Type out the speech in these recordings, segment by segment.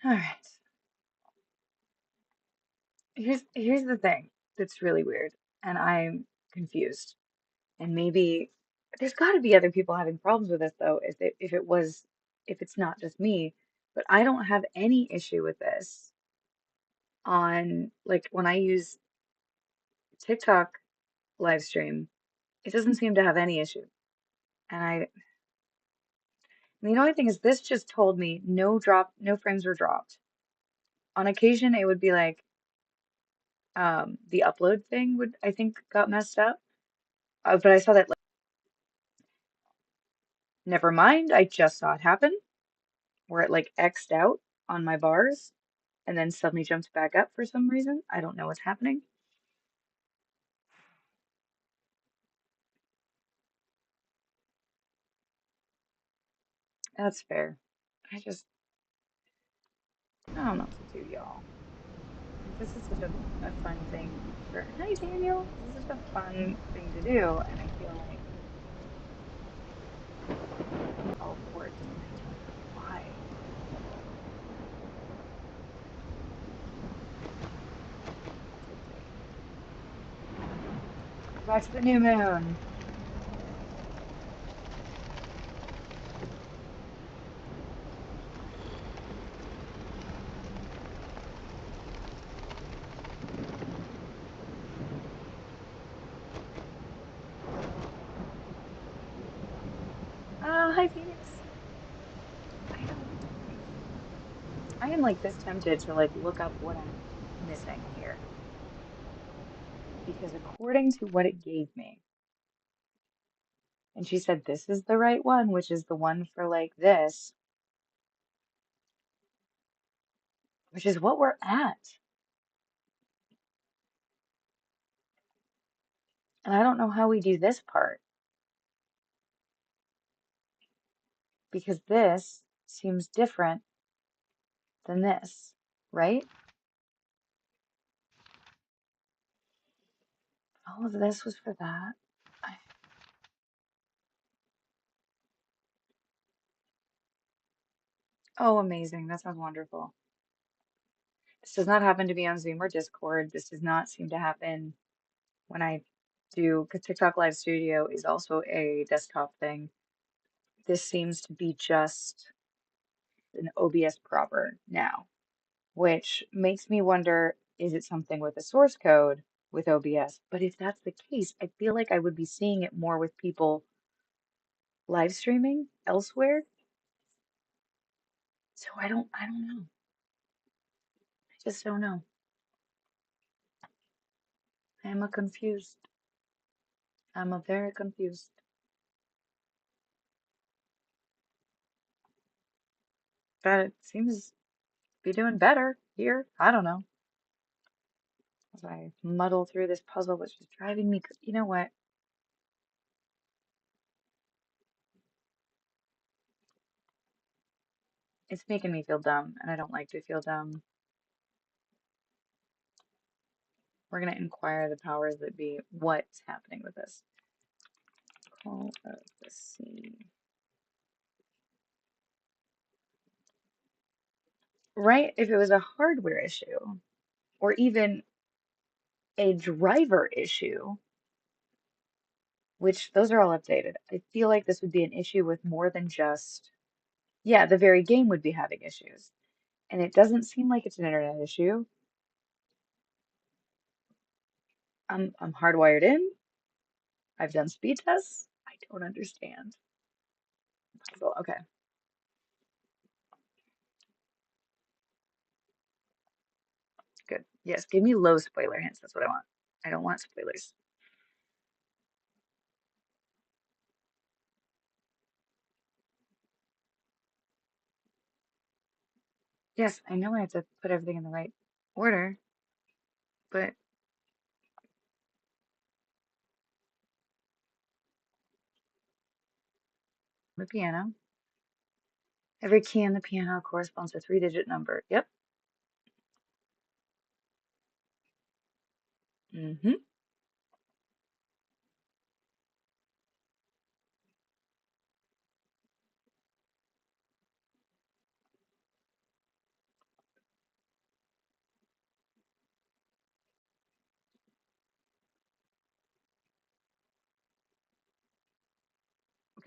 All right. Here's the thing that's really weird, and I'm confused. And maybe there's got to be other people having problems with this though, if it's not just me. But I don't have any issue with this on like when I use TikTok live stream, it doesn't seem to have any issue. And the only thing is this just told me no frames were dropped. On occasion it would be like the upload thing would I think got messed up. But I saw that like never mind, I just saw it happen where it like X'd out on my bars and then suddenly jumped back up for some reason. I don't know what's happening. That's fair. I don't know what to do, y'all. Like, this is such a fun thing for, hi Daniel. This is such a fun thing to do, and I feel like all ports, and I don't know why. Let's see. Go back to the new moon. Oh, hi Phoenix. I don't. I am like this tempted to like look up what I'm missing here because according to what it gave me, and she said this is the right one, which is the one for like this, which is what we're at. And I don't know how we do this part because this seems different than this, right? All of this was for that. I, oh, amazing. That sounds wonderful. This does not happen to be on Zoom or Discord. This does not seem to happen when I do, because TikTok Live Studio is also a desktop thing. This seems to be just an OBS proper now, which makes me wonder, is it something with a source code with OBS? But if that's the case, I feel like I would be seeing it more with people live streaming elsewhere. So I don't know. I just don't know. I am a confused. I'm a very confused. But it seems to be doing better here. I don't know. As I muddle through this puzzle, which is driving me, you know what? It's making me feel dumb, and I don't like to feel dumb. We're gonna inquire the powers that be. What's happening with this? Call of the Sea. Right? If it was a hardware issue, or even a driver issue, which those are all updated, I feel like this would be an issue with more than just, yeah, the very game would be having issues. And it doesn't seem like it's an internet issue. I'm hardwired in. I've done speed tests. I don't understand. Puzzle. Okay, good. Yes, give me low spoiler hints. That's what I want. I don't want spoilers. Yes, I know I have to put everything in the right order, but the piano. Every key on the piano corresponds to a three-digit number. Yep. Mm-hmm.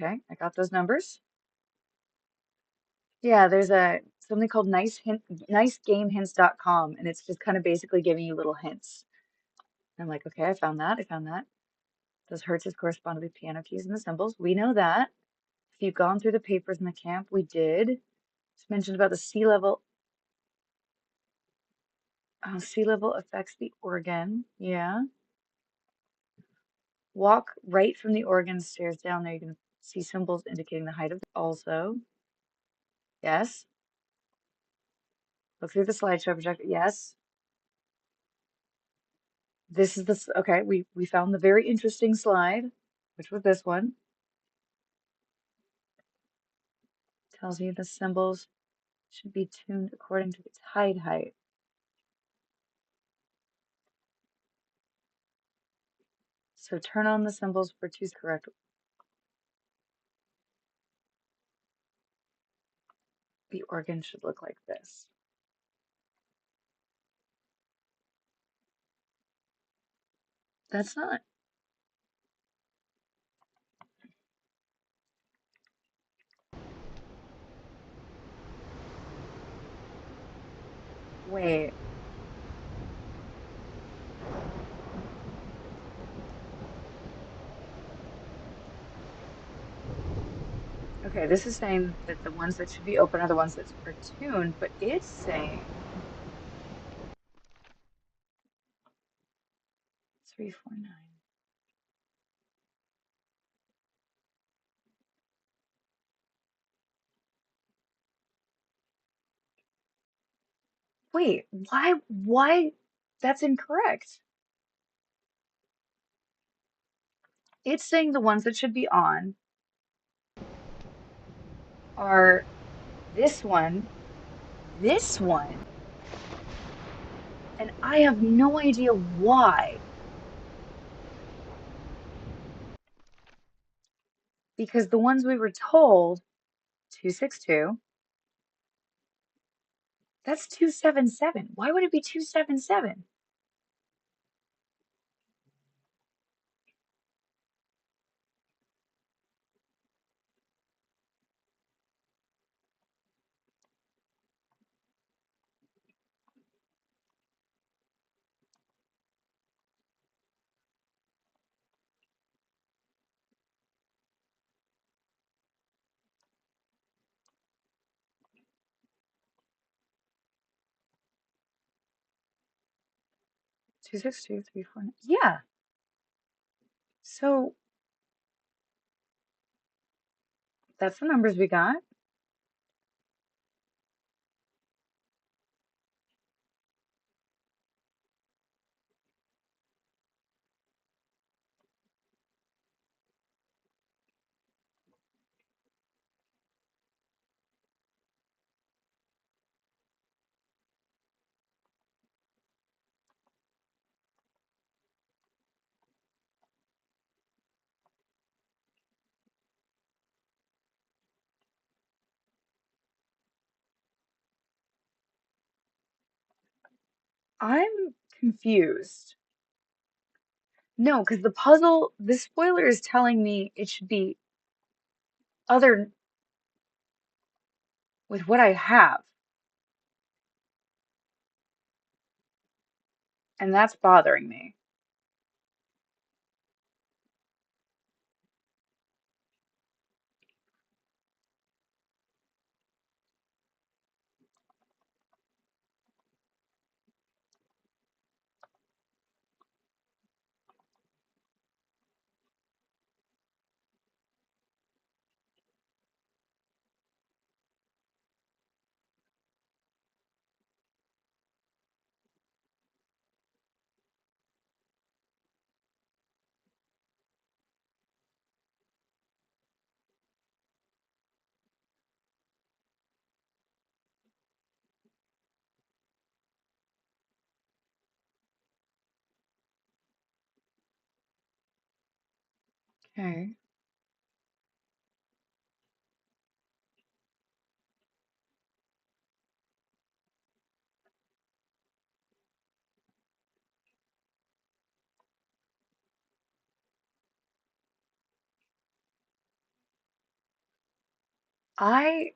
Okay, I got those numbers. Yeah, there's a something called nicegamehints.com, and it's just kind of basically giving you little hints. And I'm like, okay, I found that. I found that. Those hertzes correspond to the piano keys and the symbols. We know that. If you've gone through the papers in the camp, we did. It's mentioned about the sea level. Sea level affects the organ. Yeah. Walk right from the organ stairs down there. You can see symbols indicating the height of also. Yes. Look through the slideshow projector. Yes. This is okay, we found the very interesting slide, which was this one. Tells you the symbols should be tuned according to the tide height. So turn on the symbols for choose correct. The organ should look like this. That's not. Wait. Okay, this is saying that the ones that should be open are the ones that are tuned, but it's saying 349. Wait, why? That's incorrect. It's saying the ones that should be on are this one, and I have no idea why. Because the ones we were told, 262, that's 277. Why would it be 277? 262, 349. Yeah. So that's the numbers we got. I'm confused. No, because the puzzle, the spoiler is telling me it should be other with what I have, and that's bothering me. Okay. I,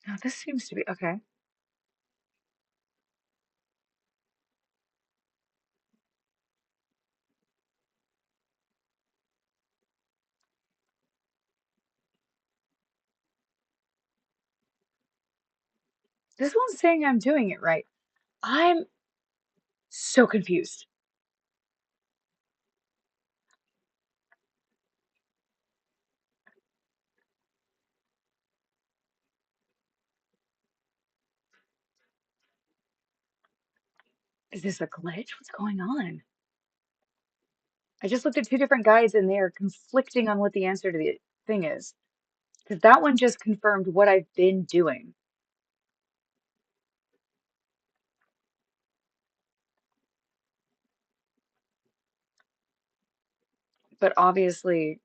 no, this seems to be okay. This one's saying I'm doing it right. I'm so confused. Is this a glitch? What's going on? I just looked at two different guides and they are conflicting on what the answer to the thing is. Because that one just confirmed what I've been doing. But obviously,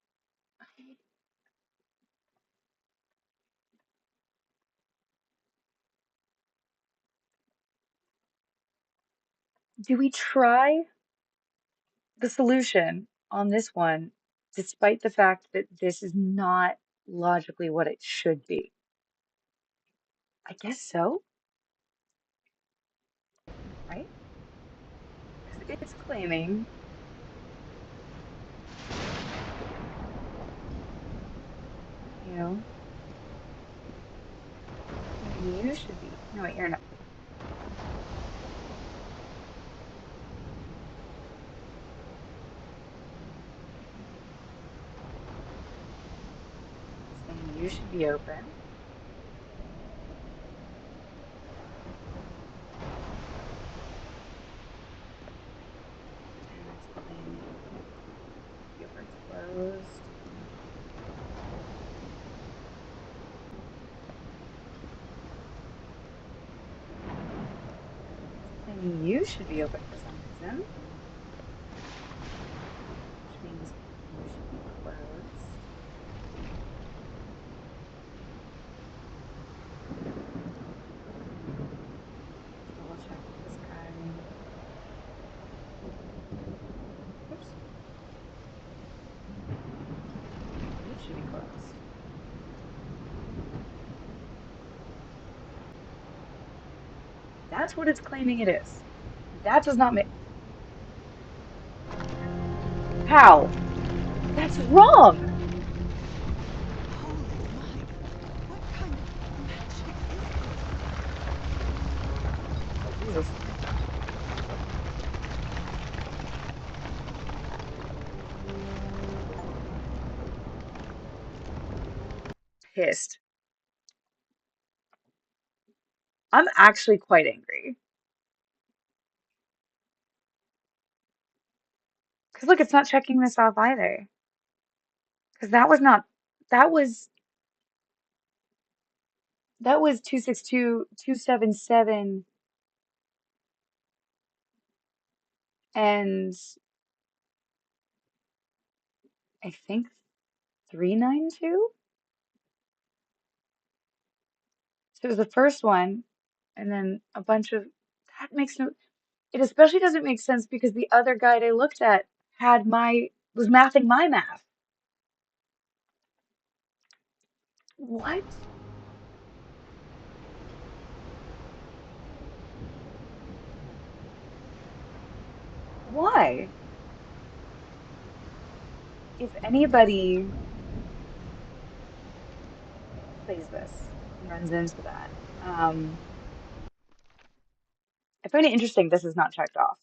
do we try the solution on this one, despite the fact that this is not logically what it should be? I guess so, right? Because it's claiming, you know, you should be. No, wait, you're not. Saying you should be open. And it's claiming yours closed. Claiming you should be open for some reason, which means you should be closed. Double check this guy. Oops. You should be closed. That's what it's claiming it is. That does not make. How? That's wrong. Holy Mike, what kind of magic is Oh, Jesus. Pissed. I'm actually quite angry. Because look, it's not checking this off either. Because that was not, that was, that was 262, 277, and I think 392. So it was the first one, and then a bunch of, that makes no, it especially doesn't make sense because the other guide I looked at had was mathing my math. What? Why? If anybody plays this and runs into that, I find it interesting this is not checked off.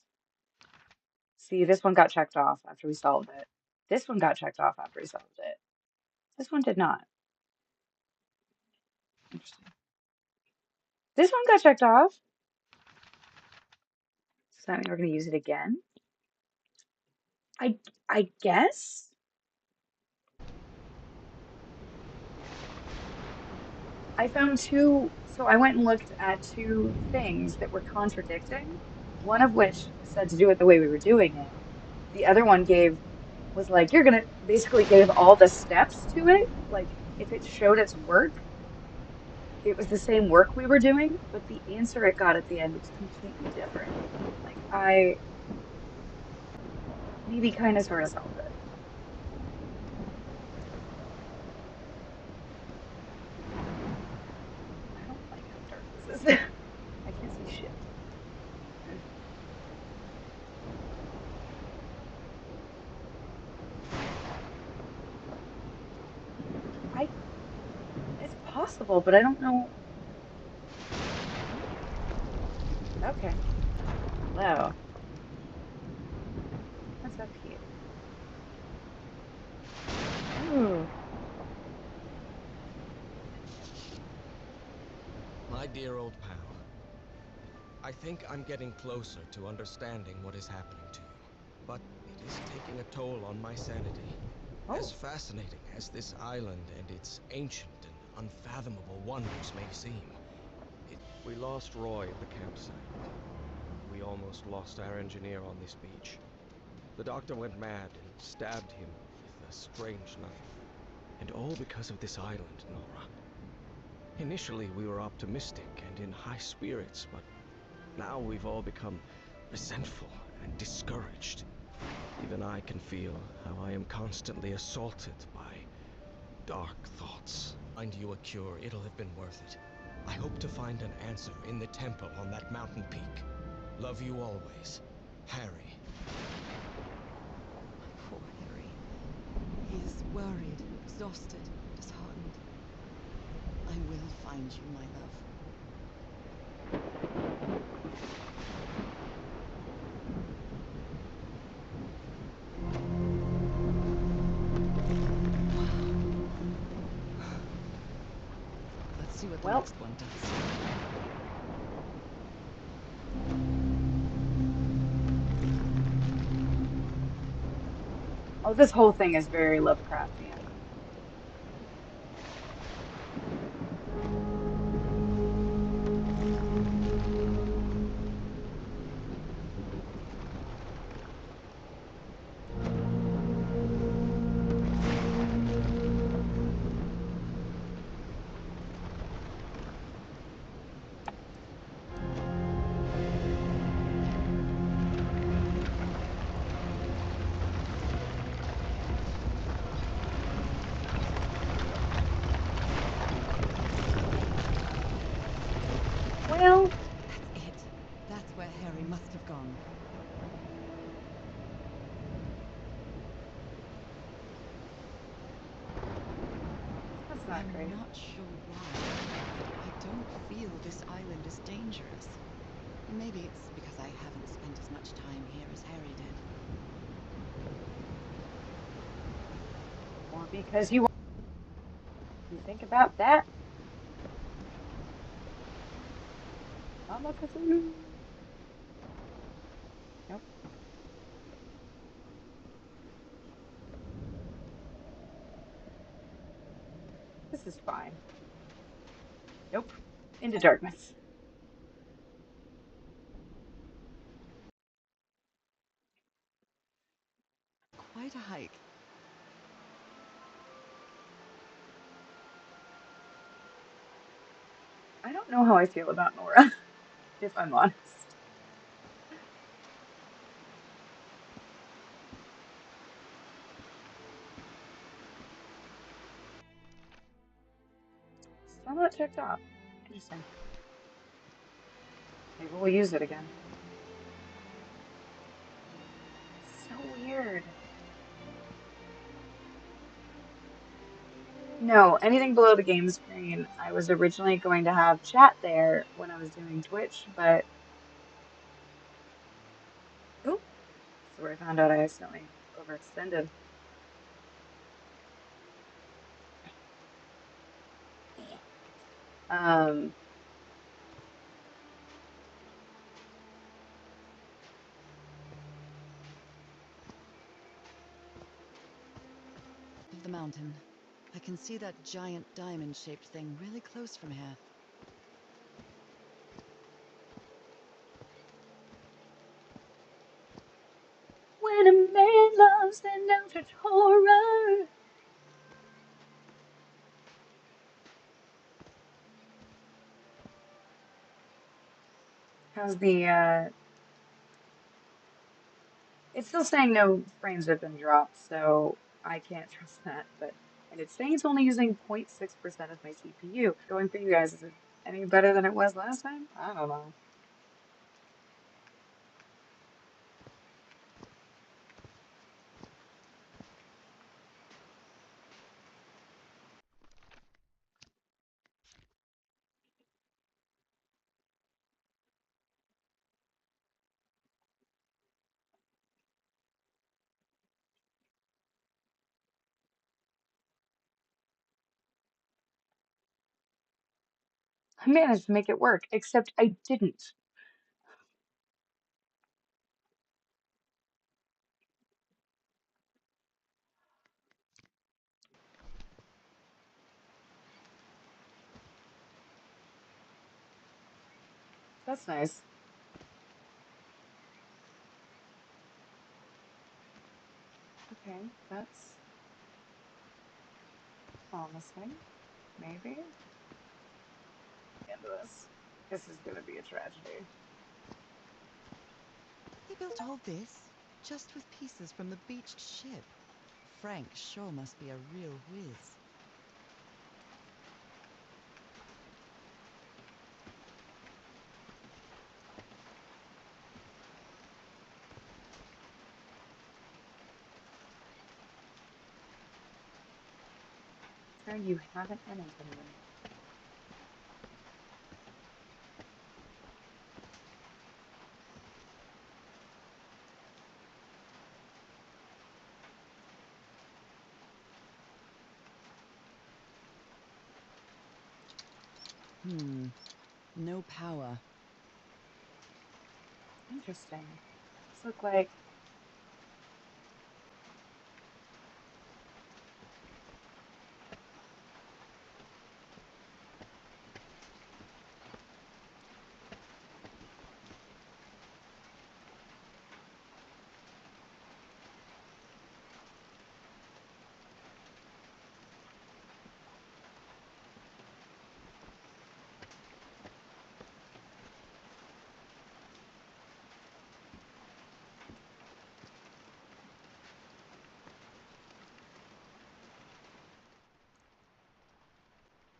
See, this one got checked off after we solved it. This one got checked off after we solved it. This one did not. Interesting. This one got checked off. Does that mean we're going to use it again? I I guess. I found two, so I went and looked at two things that were contradicting, one of which said to do it the way we were doing it. The other one gave was like, you're gonna basically gave all the steps to it. Like, if it showed its work, it was the same work we were doing, but the answer it got at the end was completely different. Like, I maybe kind of sort of solved it. I don't like how dark this is. I can't see shit. I It's possible, but I don't know. Okay. Hello. What's up here? Ooh. My dear old pal, I think I'm getting closer to understanding what is happening to you, but it is taking a toll on my sanity. As Oh. fascinating as this island and its ancient and unfathomable wonders may seem, we lost Roy at the campsite. We almost lost our engineer on this beach. The doctor went mad and stabbed him with a strange knife. And all because of this island, Nora. Initially, we were optimistic and in high spirits, but now we've all become resentful and discouraged. Even I can feel how I am constantly assaulted by dark thoughts. Find you a cure, it'll have been worth it. I hope to find an answer in the temple on that mountain peak. Love you always, Harry. Poor Harry. He is worried, exhausted, disheartened. I will find you, my love. Let's see what the Well, next one does. oh, this whole thing is very Lovecraftian. Well, That's it. That's where Harry must have gone. that's not I'm great. not sure why, but I don't feel this island is dangerous. Maybe it's because I haven't spent as much time here as Harry did. Or because you think about that. Mama Cthulhu. Nope. This is fine. Nope. Into darkness. Quite a hike. I don't know how I feel about Nora, if I'm honest. Still not checked off. Interesting. Maybe we'll use it again. So weird. No, anything below the game screen. I was originally going to have chat there when I was doing Twitch, but oh, that's where I found out I accidentally overextended. Um, Of the mountain. I can see that giant diamond-shaped thing really close from here. when a man thousand noted horror. How's the it's still saying no frames have been dropped, so I can't trust that, and it's saying it's only using 0.6% of my CPU. Going for you guys, is it any better than it was last time? I don't know. I managed to make it work, except I didn't. That's nice. Okay, that's promising. Maybe. Into this. This is gonna be a tragedy. They built all this just with pieces from the beached ship. Frank sure must be a real whiz. Sir, you haven't entered me. No power. Interesting. This look like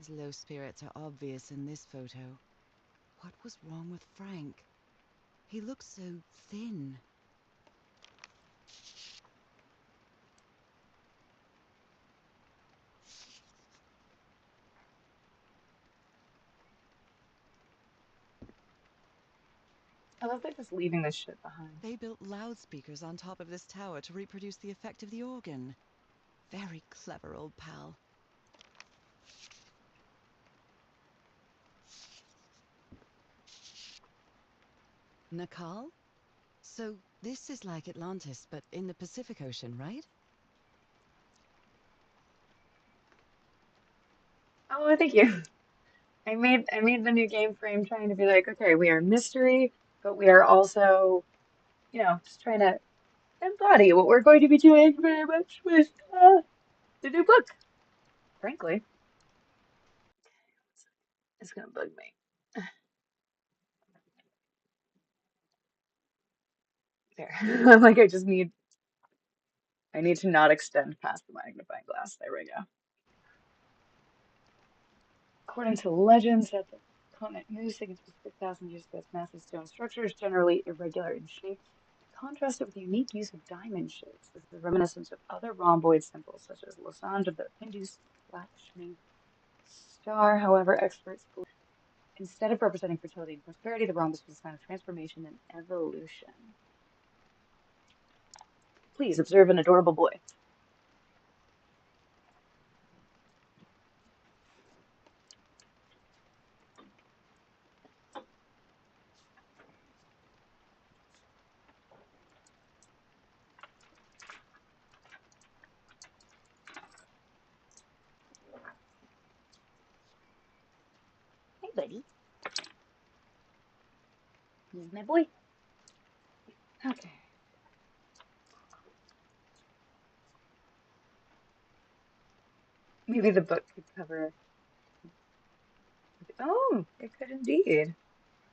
His low spirits are obvious in this photo. What was wrong with Frank? He looks so thin. I love they're just leaving this shit behind. They built loudspeakers on top of this tower to reproduce the effect of the organ. Very clever, old pal. Nakal? So this is like Atlantis, but in the Pacific Ocean, right? Oh, thank you. I made the new game frame trying to be like, okay, we are mystery, but we are also, just trying to embody what we're going to be doing very much with the new book. Frankly, it's gonna bug me. There. I'm like, I need to not extend past the magnifying glass. There we go. According to legends that the continent moves taken specific thousand years ago, its massive stone structure is generally irregular in shape. Contrasted with the unique use of diamond shapes, this is reminiscent of other rhomboid symbols such as Losand of the Hindu Lakshmi star. However, experts believe instead of representing fertility and prosperity, the rhombus was a sign of transformation and evolution. Please observe an adorable boy. Hey, buddy. This is my boy. Okay. Maybe the book could cover. Oh, it could indeed.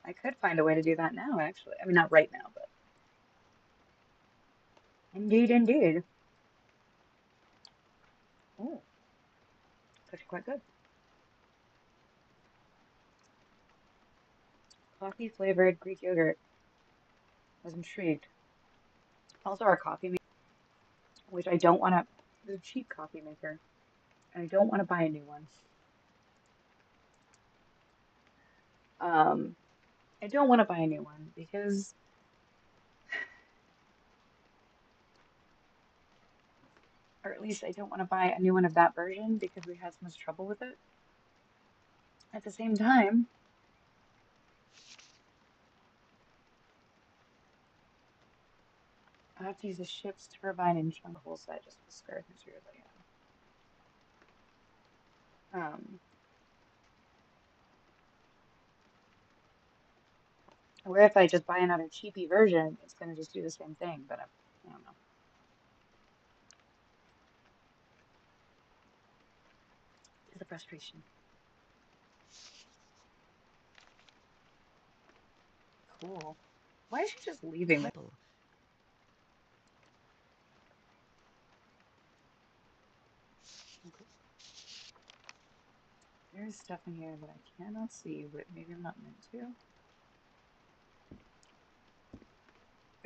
I could find a way to do that now, actually. I mean, not right now, but indeed, indeed. Oh, it's actually quite good. Coffee flavored Greek yogurt. I was intrigued. Also, our coffee maker, which I don't want to. It's a cheap coffee maker, and I don't want to buy a new one. Um, I don't want to buy a new one because, or at least I don't want to buy a new one of that version because we had so much trouble with it. At the same time, I have to use the ships turbine and chunk the whole set just to spare material. Or if I just buy another cheapy version, it's going to just do the same thing, but I don't know. It's a frustration. Cool. Why is she just leaving with? Pebble. Okay. There's stuff in here that I cannot see, but maybe I'm not meant to.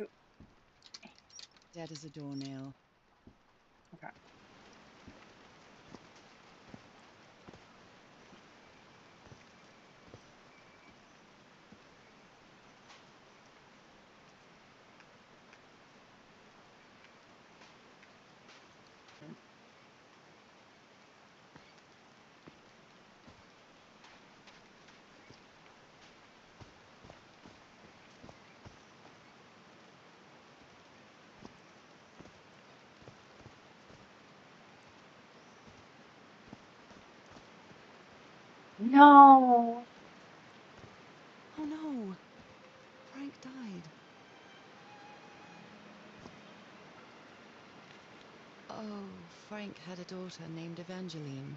Ooh, Dead as a doornail. okay. No. Oh no! Frank died. Oh, Frank had a daughter named Evangeline.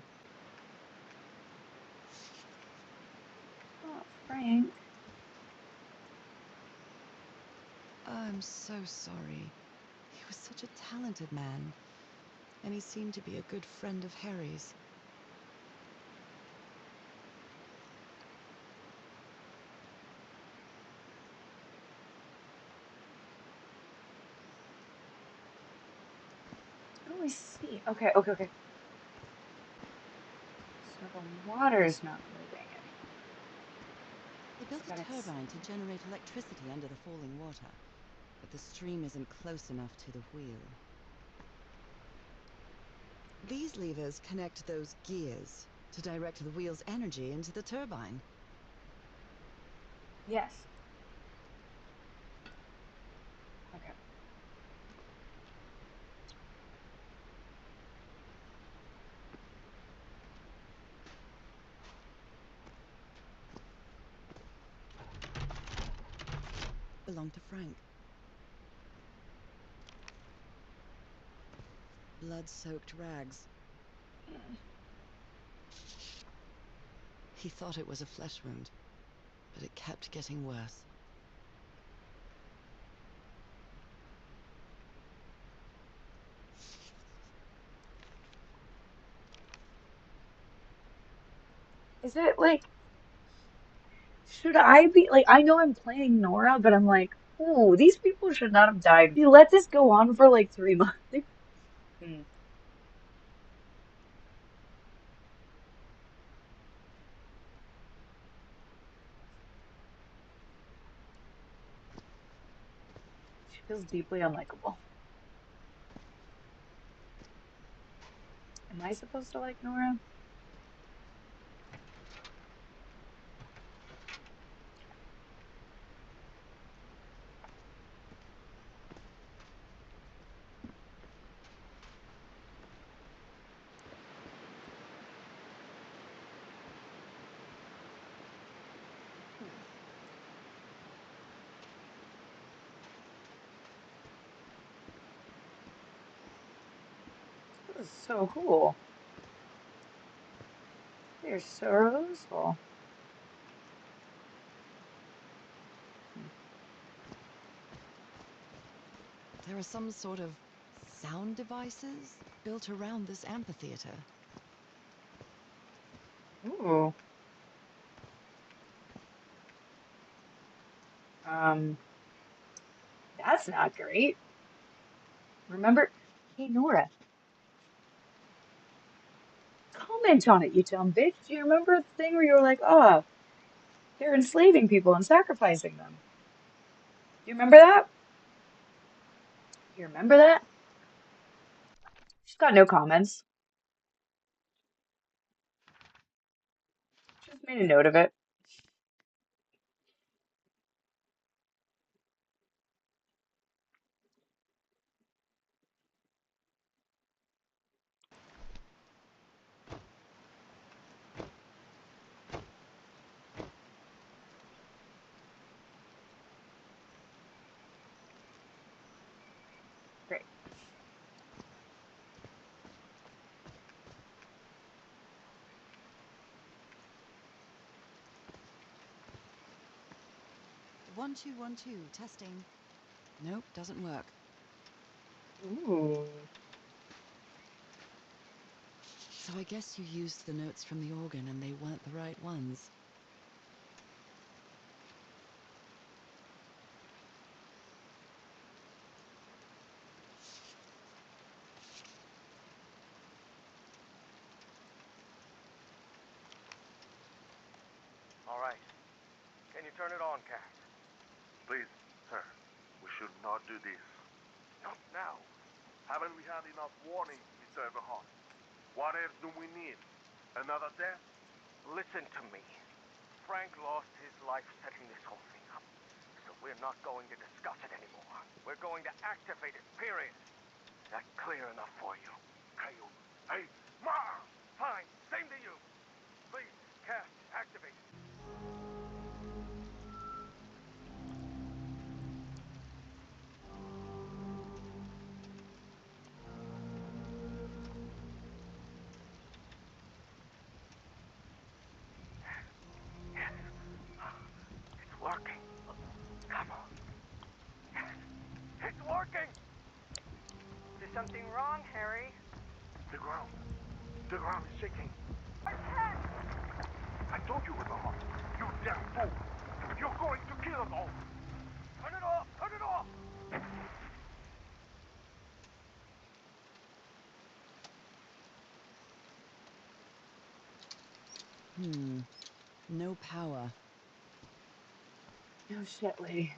Oh, Frank. I'm so sorry. He was such a talented man, and he seemed to be a good friend of Harry's. Oh, I see. Okay, okay, okay. So the water's not moving anymore. They built But a it's. turbine to generate electricity under the falling water, but the stream isn't close enough to the wheel. These levers connect those gears to direct the wheel's energy into the turbine. Yes. Okay. Belonged to Frank. Blood-soaked rags. He thought it was a flesh wound, but it kept getting worse. Is it like. Should I be like, I know I'm playing Nora, but I'm like, oh, these people should not have died. You let this go on for like 3 months. Hmm. She feels deeply unlikable. Am I supposed to like Nora? Hmm. This is so cool. They're so reusable. There are some sort of sound devices built around this amphitheater. Ooh. That's not great. Remember, hey Nora, comment on it, you dumb bitch. Do you remember the thing where you were like, oh, they're enslaving people and sacrificing them? Do you remember that? You remember that? She's got no comments. Just made a note of it. Great. One, two, 1, 2, testing. Nope, doesn't work. Ooh. So I guess you used the notes from the organ and they weren't the right ones. All right. Can you turn it on, Cass? Please, sir, we should not do this. Not now. Haven't we had enough warnings, Mr. Everhart? What else do we need? Another death? Listen to me. Frank lost his life setting this whole thing up. So we're not going to discuss it anymore. We're going to activate it, period. Is that clear enough for you? Hey, Ma! Fine. Same to you. Please, Cass, activate it. Yes. It's working. Come on. Yes. It's working! Is something wrong, Harry? The ground. The ground is shaking. I can't! I told you, Everhart. You damn fool. You're going to kill us all. Turn it off! Turn it off! No power. No shit, lady.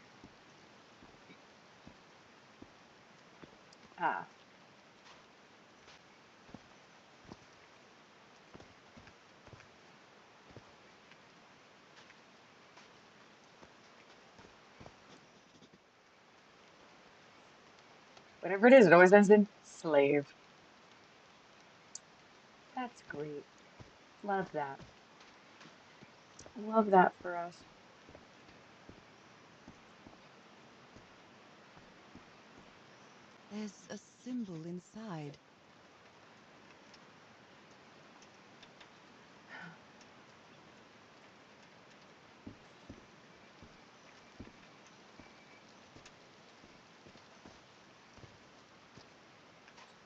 Ah. Whatever it is, it always ends in slave. That's great. Love that. Love that for us. There's a symbol inside.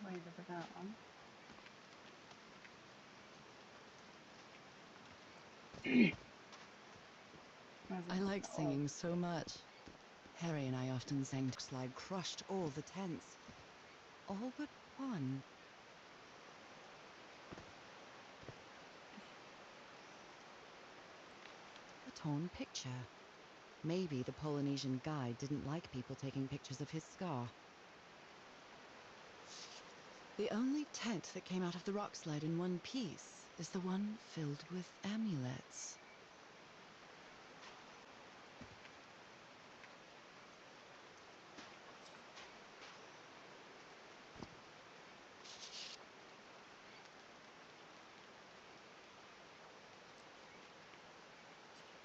Wait, look at that one. I like singing so much. Harry and I often sang Slide crushed all the tents. All but one. A torn picture. Maybe the Polynesian guide didn't like people taking pictures of his scar. The only tent that came out of the rock slide in one piece is the one filled with amulets.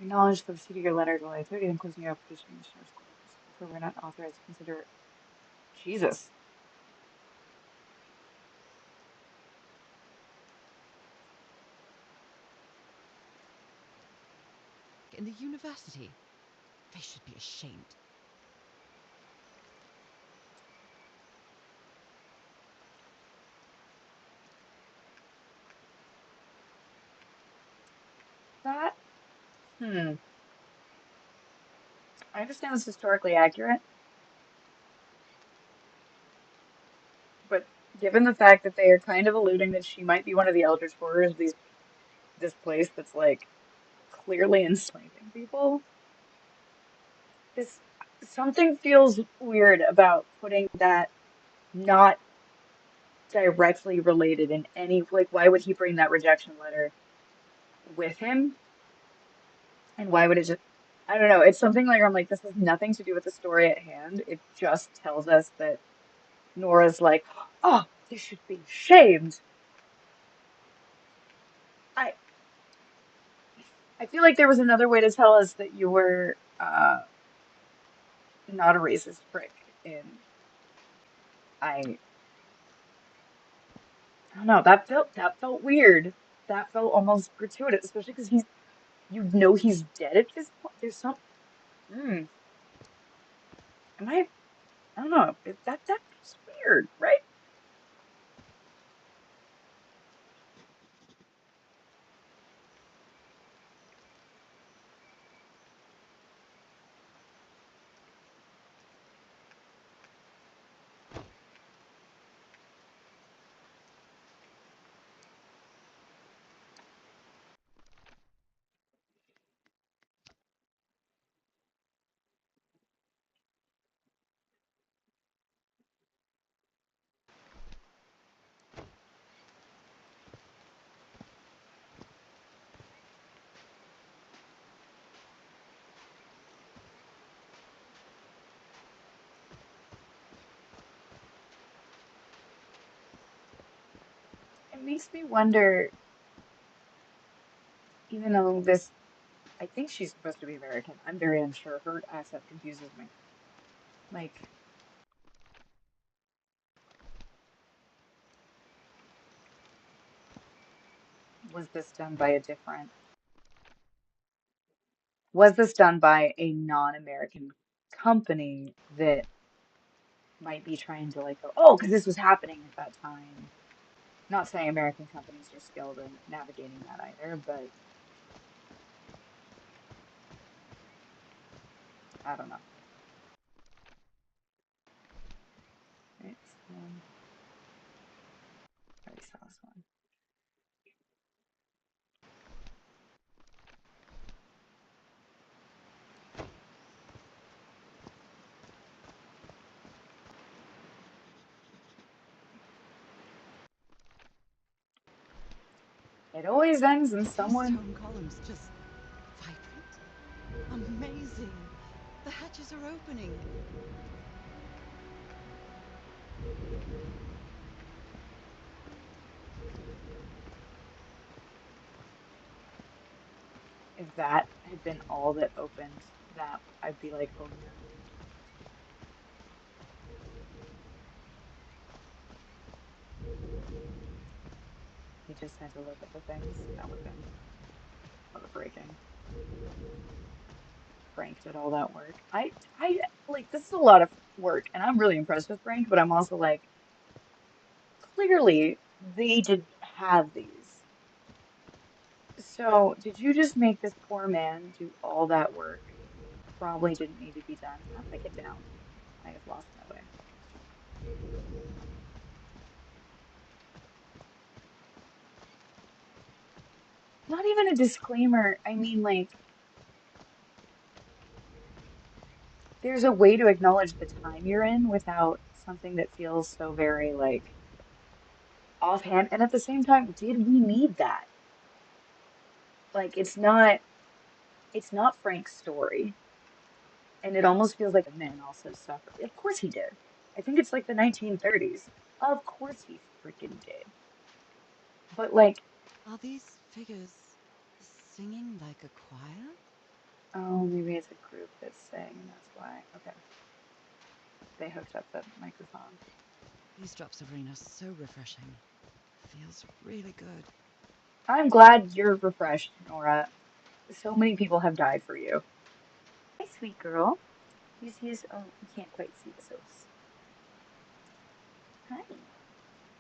Acknowledge the receipt of your letter, July 30th, including your application in the sheriff's court. Therefore, we're not authorized to consider. Jesus. in the university. They should be ashamed. That, I understand it's historically accurate, but given the fact that they are kind of alluding that she might be one of the Eldritch Horrors, this place that's like clearly enslaving people, this something feels weird about putting that not directly related in any, like, why would he bring that rejection letter with him? And why would it just, I don't know, it's something like I'm like, this has nothing to do with the story at hand. It just tells us that Nora's like, oh, they should be shamed. I I feel like there was another way to tell us that you were not a racist prick, and I I don't know, that felt weird. That felt almost gratuitous, especially because he's dead at this point. There's some mm, am I don't know. That's weird, right? It makes me wonder, even though this, I think she's supposed to be American. I'm very unsure. Her accent confuses me. Like, was this done by a different, was this done by a non-American company that might be trying to like go, oh, because this was happening at that time. Not saying American companies are skilled in navigating that either, but I don't know. Right, so, I already saw this one. It always ends in Are these someone. stone columns just vibrant? Amazing! The hatches are opening. If that had been all that opened that, I'd be like, oh yeah. He just had to look at the things. That would have been heartbreaking. Frank did all that work. I like this is a lot of work, and I'm really impressed with Frank, but I'm also like, clearly they didn't have these. So did you just make this poor man do all that work? Probably didn't need to be done. How do I get down? I have lost my way. Not even a disclaimer. I mean, like, there's a way to acknowledge the time you're in without something that feels so very like offhand. And at the same time, did we need that? Like, it's not Frank's story. And it almost feels like the men also suffered. Of course he did. I think it's like the 1930s. Of course he freaking did. But like, Are these figures singing like a choir? oh, maybe it's a group that's saying, and that's why. Okay, they hooked up the microphone. These drops of rain are so refreshing. Feels really good. I'm glad you're refreshed, Nora. So many people have died for you. Hi, sweet girl. You see his, oh, you can't quite see the soaps. Hi.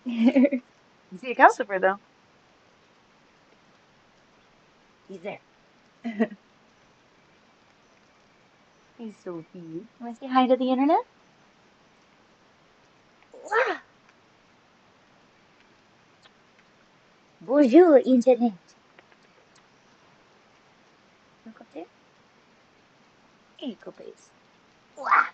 You see a Calcifer, though. He's there. Hey, Sophie. You want to say hi to the internet? Wow. Bonjour, internet. Look up there. Hey, copays. Wow.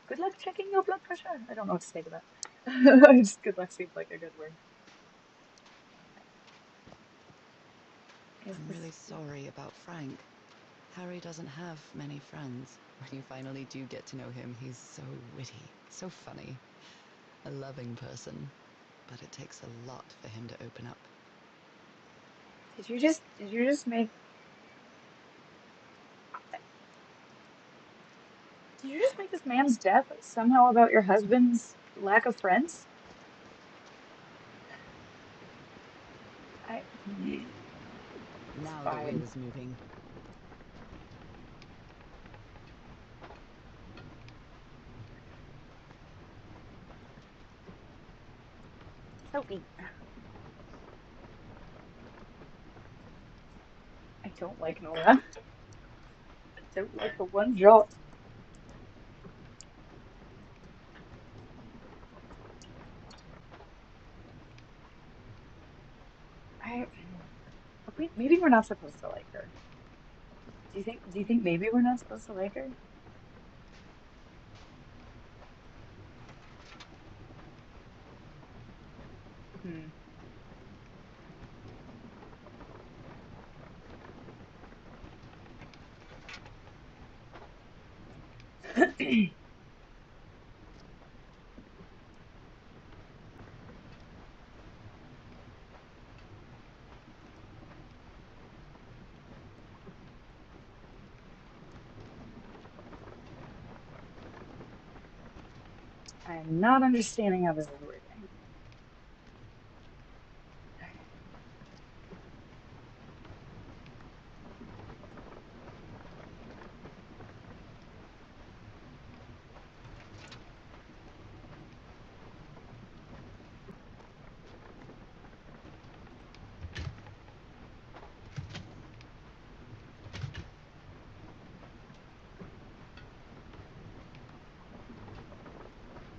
Good luck checking your blood pressure. I don't know what to say to that. Just good luck seems like a good word. Is I'm this? really sorry about Frank. Harry doesn't have many friends. When you finally do get to know him, he's so witty, so funny. A loving person. But it takes a lot for him to open up. Did you just make? Did you just make this man's death somehow about your husband's lack of friends? I. It's Now the wheel fine. is moving. Sophie. I don't like Nora. I don't like her one jot. I. Maybe we're not supposed to like her. Do you think maybe we're not supposed to like her? Hmm. I'm not understanding how this is working.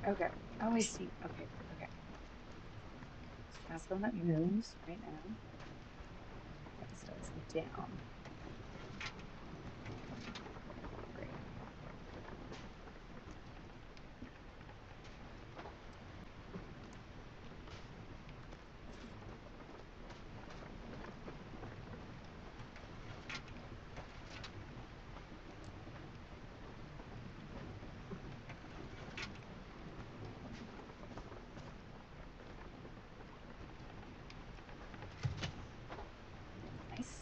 Okay. Oh, I see. Okay. Okay. It's fast one that moves right now. Okay, so it's down. Great. Nice.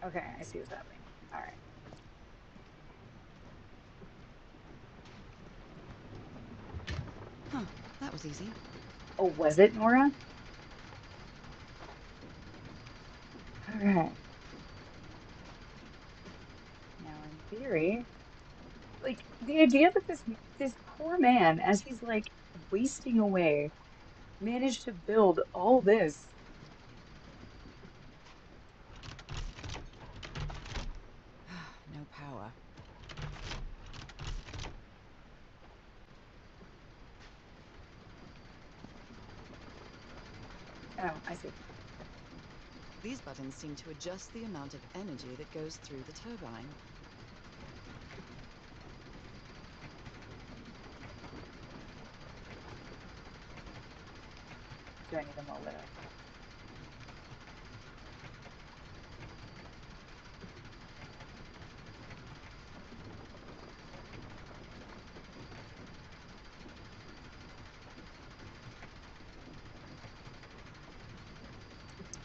Okay, I see what's happening. All right. Huh, that was easy. Oh, was it Nora? All right. Now, in theory, like the idea that this poor man, as he's like wasting away, managed to build all this. No power. Oh, I see. These buttons seem to adjust the amount of energy that goes through the turbine. Do I need them all lit up?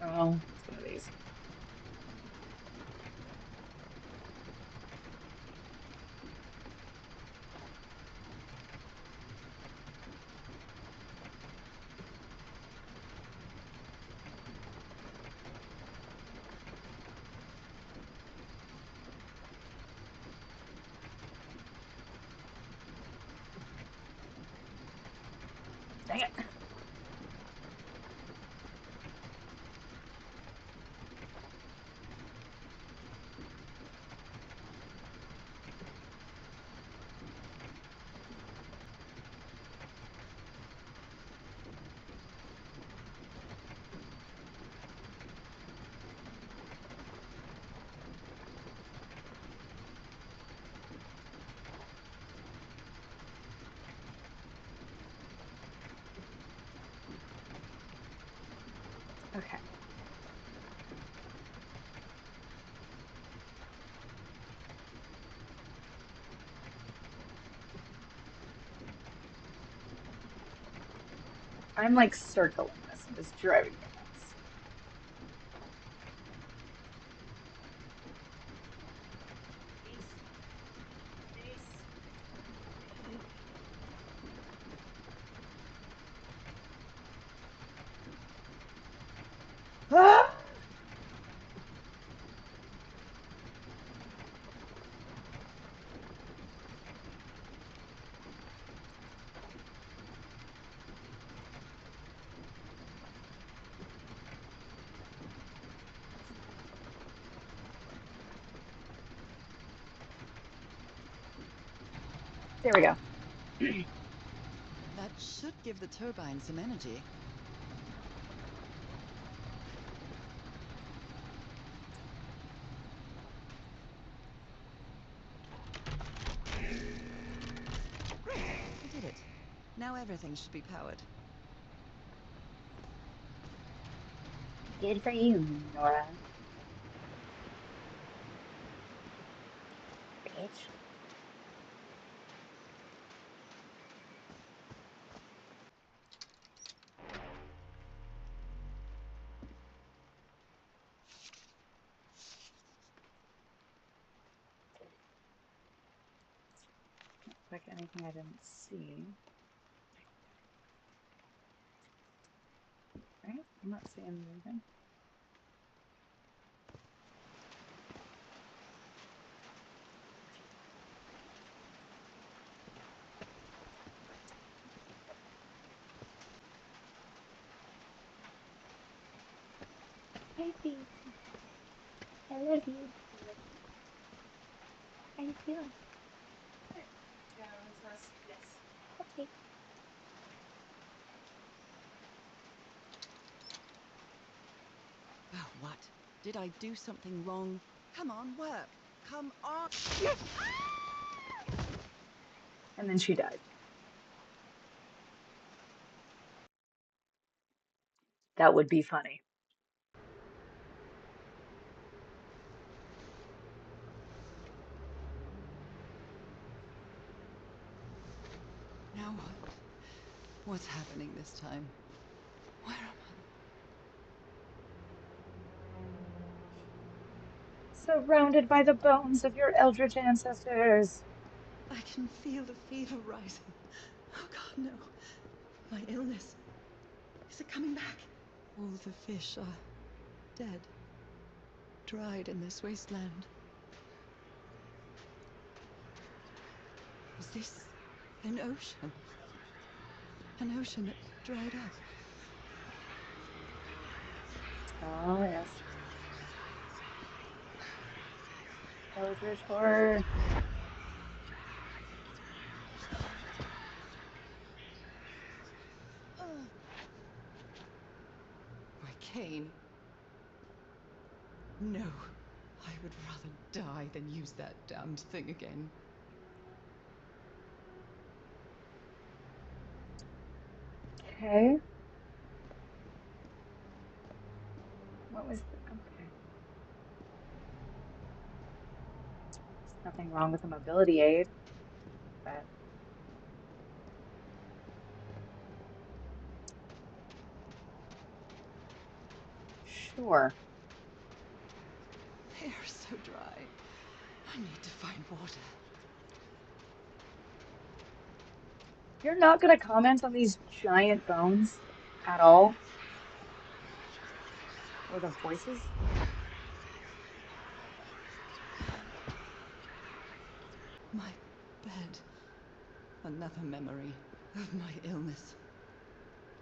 Oh, it's one of these. Dang it. Okay. I'm like circling this and it's driving me nuts. Ah! There we go. That should give the turbine some energy. I did it. Now everything should be powered. Good for you, Nora. Bitch. Like anything I didn't see. Right? I'm not seeing anything. Hi, baby. I love you. How you feeling? Okay. Oh, what? Did I do something wrong? Come on, work. Come on. And then she died. That would be funny. Now what? What's happening this time? Where am Surrounded by the bones of your eldritch ancestors. I? I can feel the fever rising. Oh God, no. My illness. Is it coming back? All the fish are dead. Dried in this wasteland. Is this an ocean? An ocean that dried up? Oh, yes. Eldritch horror. My cane? No. I would rather die than use that damned thing again. Okay. What was the... Okay. There's nothing wrong with a mobility aid, but sure. They are so dry. I need to find water. You're not going to comment on these giant bones at all? Or the voices? My bed. Another memory of my illness.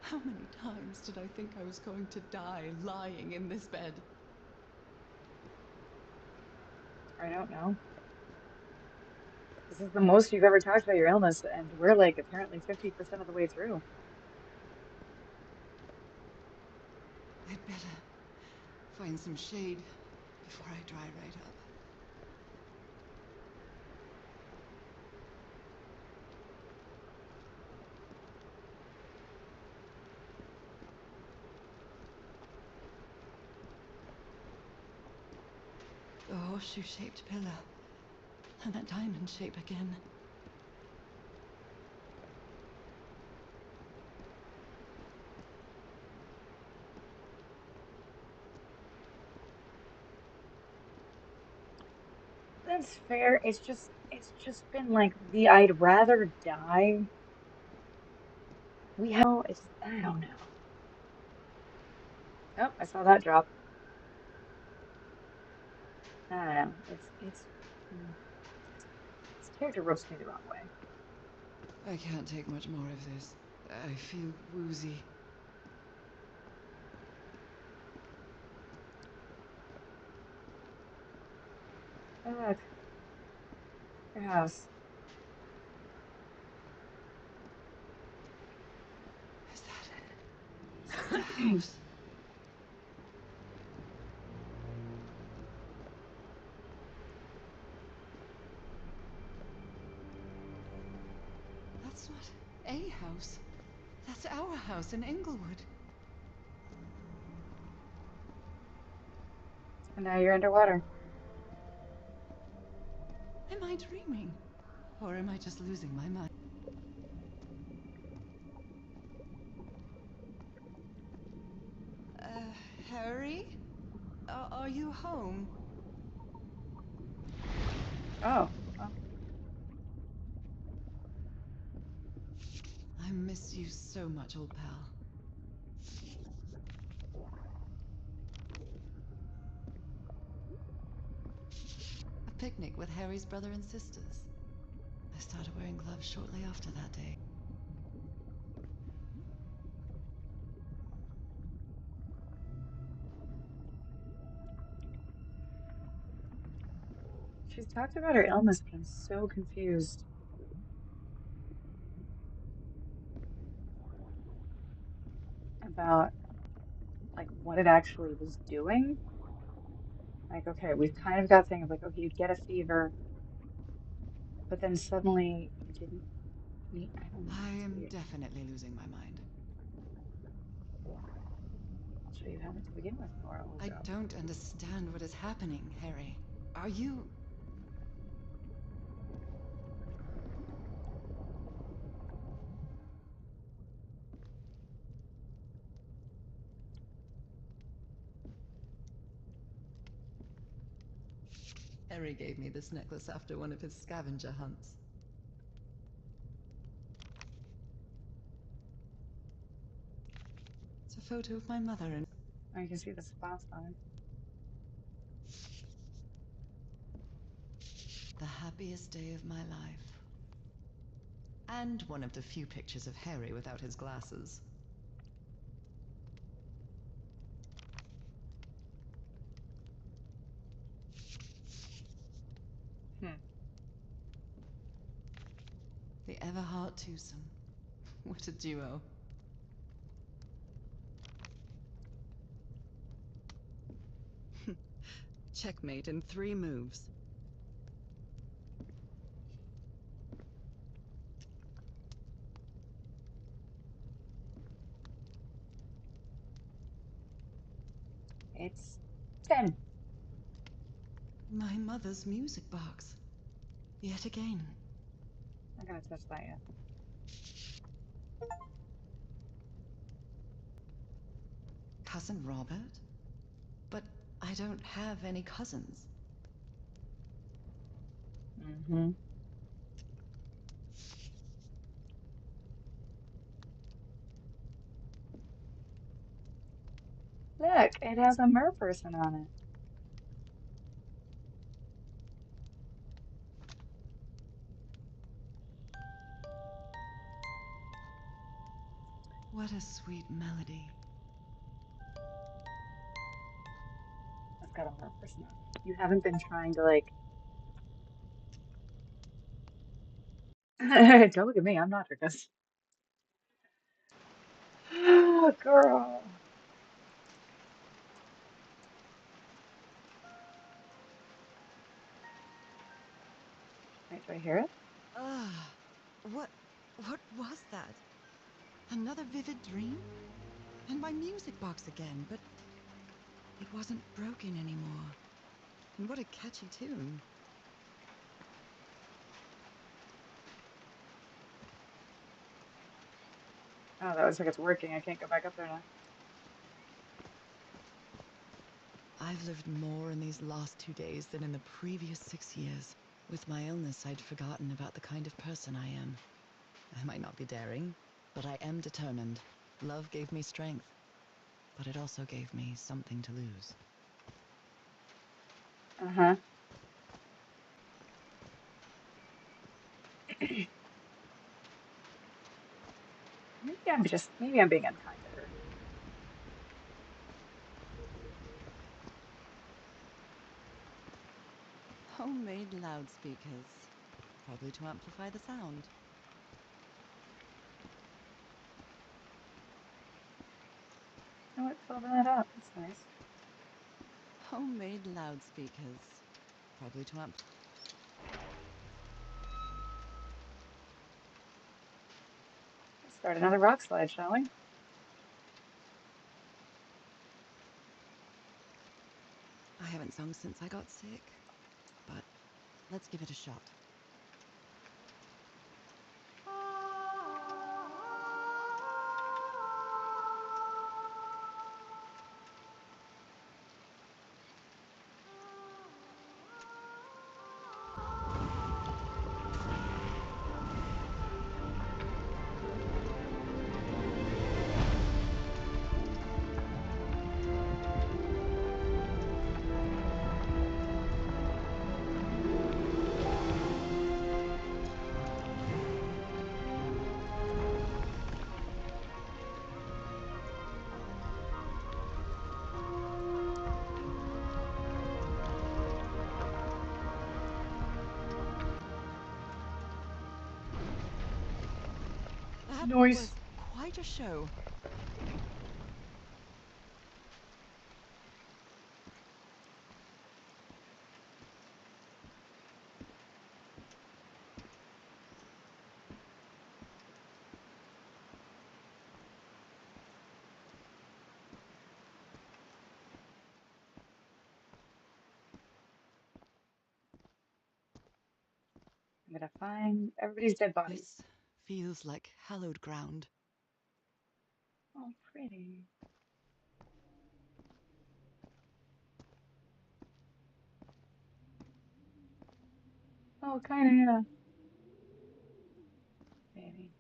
How many times did I think I was going to die lying in this bed? I don't know. This is the most you've ever talked about your illness, and we're like apparently 50% of the way through. I'd better find some shade before I dry right up. The horseshoe-shaped pillar. And that diamond shape again. That's fair. It's just been like the I'd rather die. I don't know. Oh, I saw that drop. I don't know. Mm, this character ropes me the wrong way. I can't take much more of this. I feel woozy. Look, your house. Is that the house? That's not a house. That's our house in Englewood. And now you're underwater. Am I dreaming? Or am I just losing my mind? Harry? Are you home? Oh, well, I miss you so much, old pal. A picnic with Harry's brother and sisters. I started wearing gloves shortly after that day. she's talked about her illness, but I'm so confused about like what it actually was doing. Like, okay, we've kind of got thing of like, okay, you'd get a fever, but then suddenly you didn't. I don't know. I It's am weird. definitely losing my mind. So you haven't to begin with, Nora I Olgo. don't understand what is happening, Harry. Are you... Harry gave me this necklace after one of his scavenger hunts. It's a photo of my mother and... Oh, you can see the spots on it. The happiest day of my life. And one of the few pictures of Harry without his glasses. Hmm. The Everhart twosome. What a duo. Checkmate in 3 moves. It's 10. My mother's music box. Yet again. I'm not gonna touch that yet. Cousin Robert? But I don't have any cousins. Mm-hmm. Look, it has a mer person on it. What a sweet melody. That's got a lot of personality. You haven't been trying to like. Don't look at me. I'm not Dricus. Girl. Wait, do I hear it? Ah, what was that? Another vivid dream? And my music box again, but it wasn't broken anymore. And what a catchy tune. Oh, that looks like it's working. I can't go back up there now. I've lived more in these last 2 days than in the previous 6 years. With my illness, I'd forgotten about the kind of person I am. I might not be daring, but I am determined. Love gave me strength, but it also gave me something to lose. Uh-huh. Maybe I'm being unkind to her. Homemade loudspeakers, probably to amplify the sound. Oh, it filled that up. That's nice. Homemade loudspeakers, probably to amplify. Let's start another rock slide, shall we? I haven't sung since I got sick, but let's give it a shot. That Noise. was quite a show. I'm gonna find everybody's dead bodies. This feels like hallowed ground. Oh, pretty. Oh, kind of, yeah. Maybe.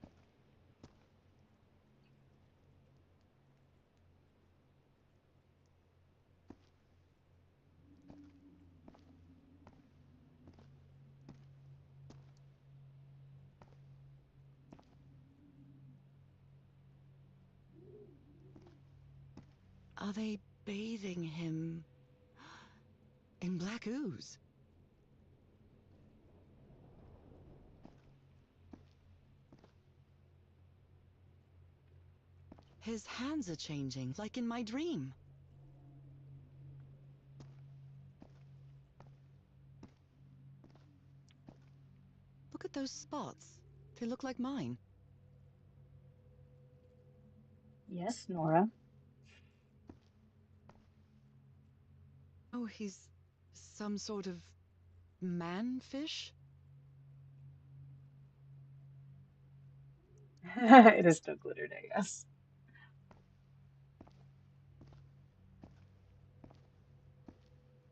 Are they bathing him in black ooze? His hands are changing, like in my dream. Look at those spots. They look like mine. Yes, Nora. Oh, he's some sort of man-fish? It is still glittered, I guess.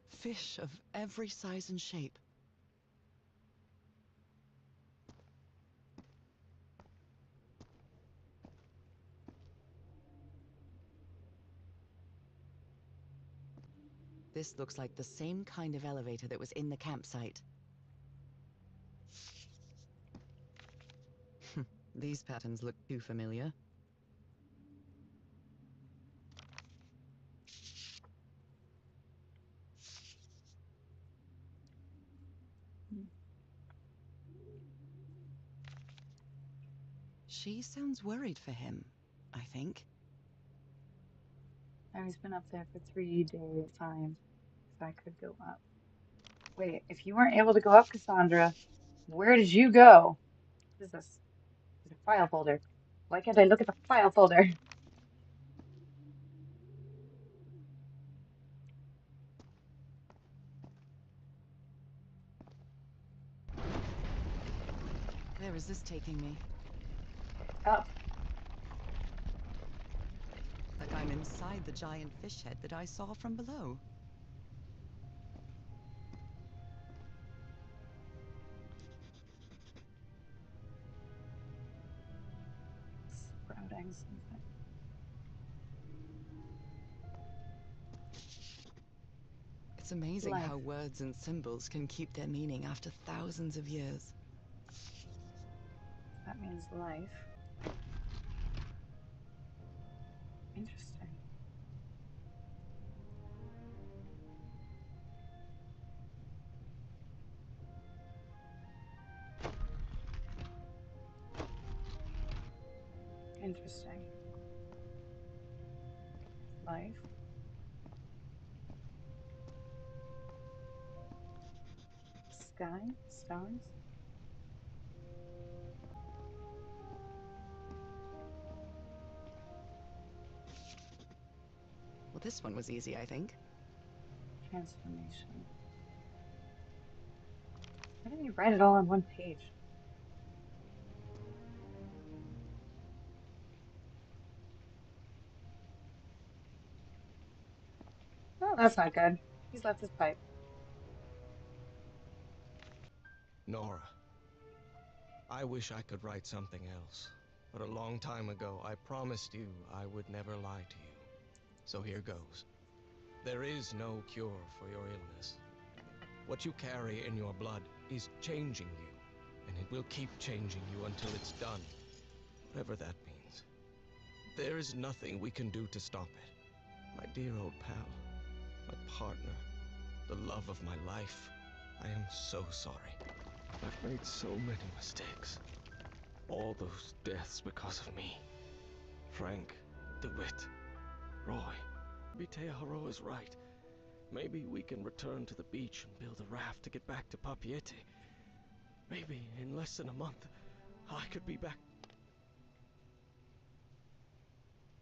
Fish of every size and shape. This looks like the same kind of elevator that was in the campsite. These patterns look too familiar. She sounds worried for him, I think. Now he's been up there for 3 days times. So I could go up. Wait, if you weren't able to go up, Cassandra, where did you go? What is this? It's a file folder. Why can't I look at the file folder? Where is this taking me? Up. Like I'm inside the giant fish head that I saw from below. Sprouting something. It's amazing Life. how words and symbols can keep their meaning after thousands of years. That means life. Interesting. Interesting. Life. Sky. Stars. Well, this one was easy, I think. Transformation. Why didn't you write it all on one page? Oh, that's not good. He's left his pipe. Nora, I wish I could write something else. But a long time ago, I promised you I would never lie to you. So here goes. There is no cure for your illness. What you carry in your blood is changing you, and it will keep changing you until it's done, whatever that means. There is nothing we can do to stop it. My dear old pal, my partner, the love of my life, I am so sorry. I've made so many mistakes. All those deaths because of me. Frank, DeWitt, Roy. Teodoro is right. Maybe we can return to the beach and build a raft to get back to Papeete. Maybe in less than a month, I could be back.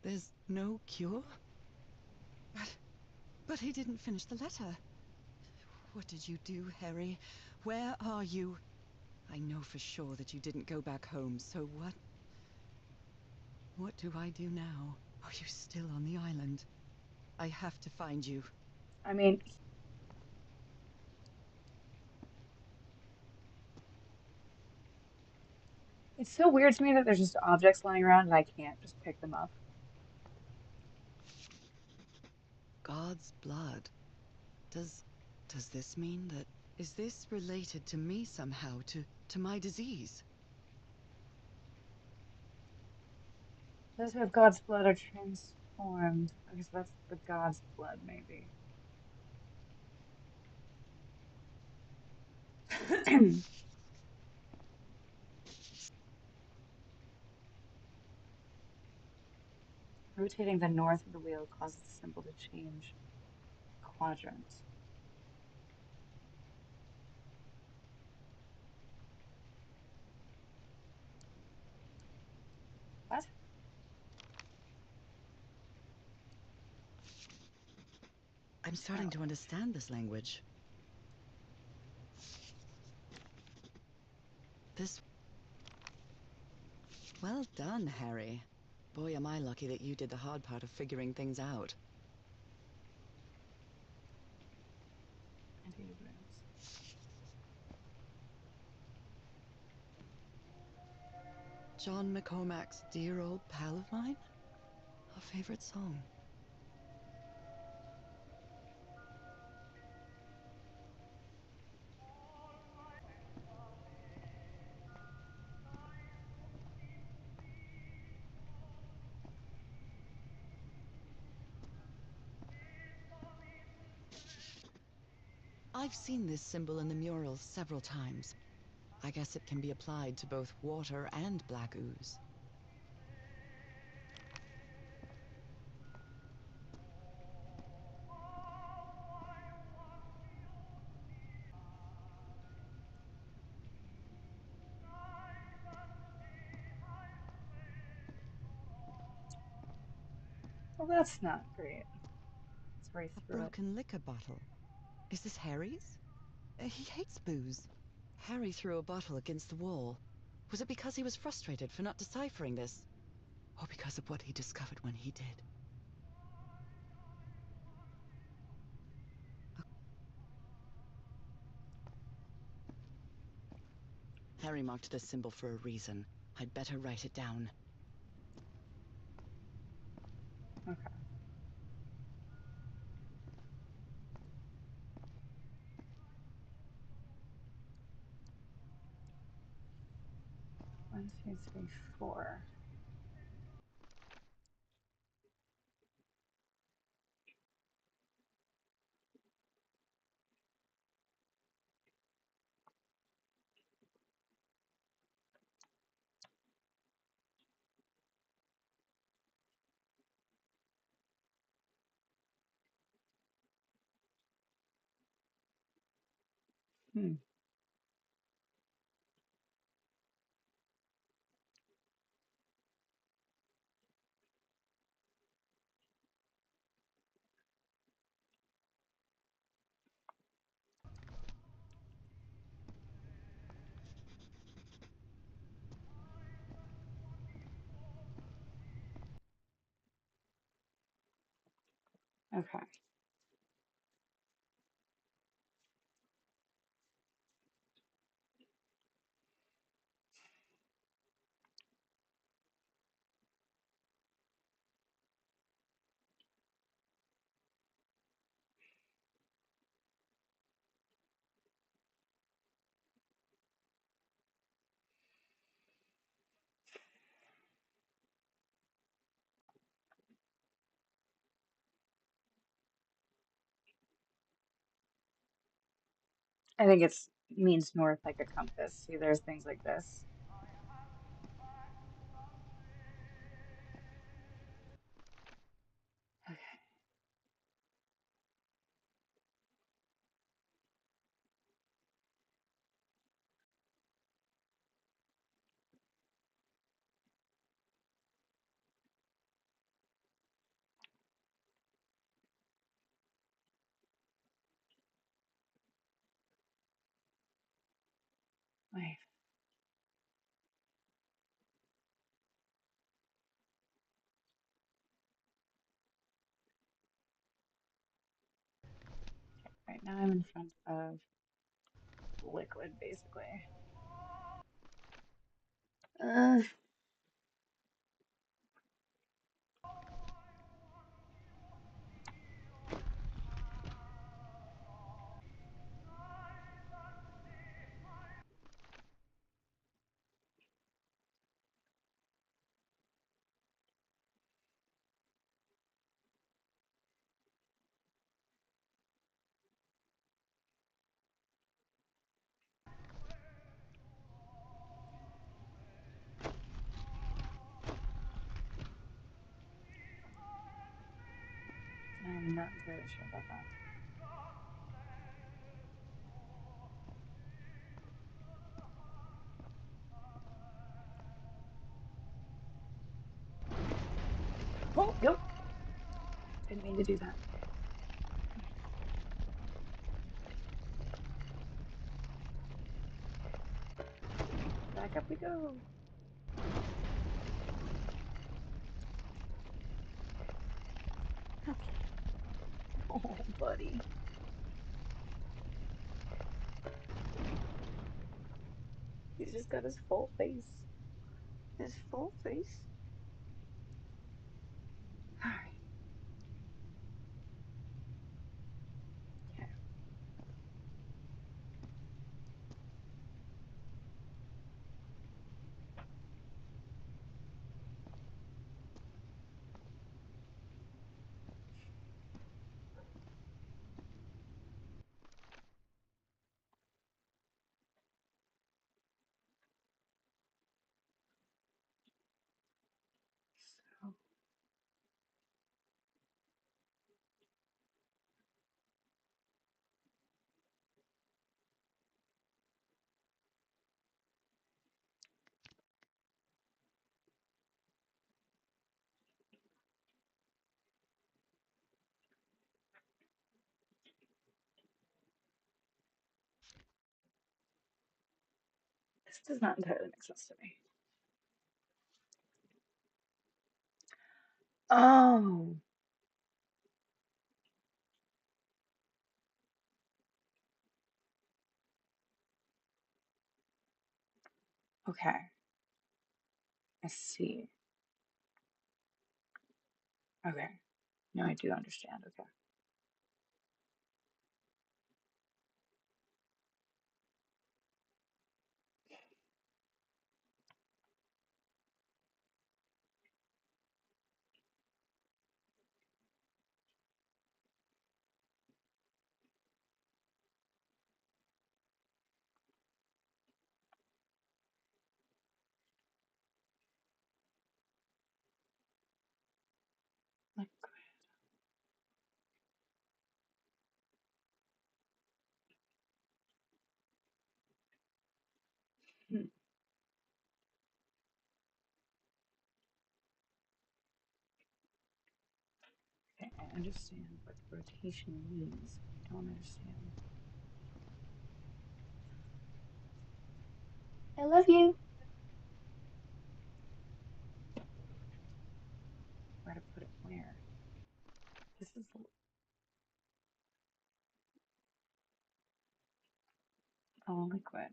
There's no cure? But he didn't finish the letter. What did you do, Harry? Where are you? I know for sure that you didn't go back home, so what? What do I do now? Are you still on the island? I have to find you. I mean, it's so weird to me that there's just objects lying around and I can't just pick them up. God's blood. Does this mean that... Is this related to me somehow, to my disease? Those who have God's blood are transformed. I guess that's the God's blood, maybe. Rotating the north of the wheel causes the symbol to change quadrants. What? I'm starting to understand this language. This... Well done, Harry. Boy, am I lucky that you did the hard part of figuring things out. John McCormack's Dear Old Pal of Mine? A favorite song. I've seen this symbol in the murals several times. I guess it can be applied to both water and black ooze. Well, that's not great. Let's race A through it. broken liquor bottle. Is this Harry's? He hates booze. Harry threw a bottle against the wall. Was it because he was frustrated for not deciphering this? Or because of what he discovered when he did? Harry marked this symbol for a reason. I'd better write it down. Okay. One, two, three, four. Hmm. Okay. I think it's means north like a compass. See, there's things like this. Okay. Wait. Right now I'm in front of liquid, basically. Uh, I'm not entirely sure about that. Oh, yep. Didn't mean to do that. Back up we go. Okay. Oh, buddy. He's just got his full face. His full face. All right. Okay. Does not entirely make sense to me. Oh, okay. I see. Okay. No, I do understand. Okay. Like, hmm, okay, I understand what rotation means. I don't understand. I love you. Where to put it? Where? This is all liquid.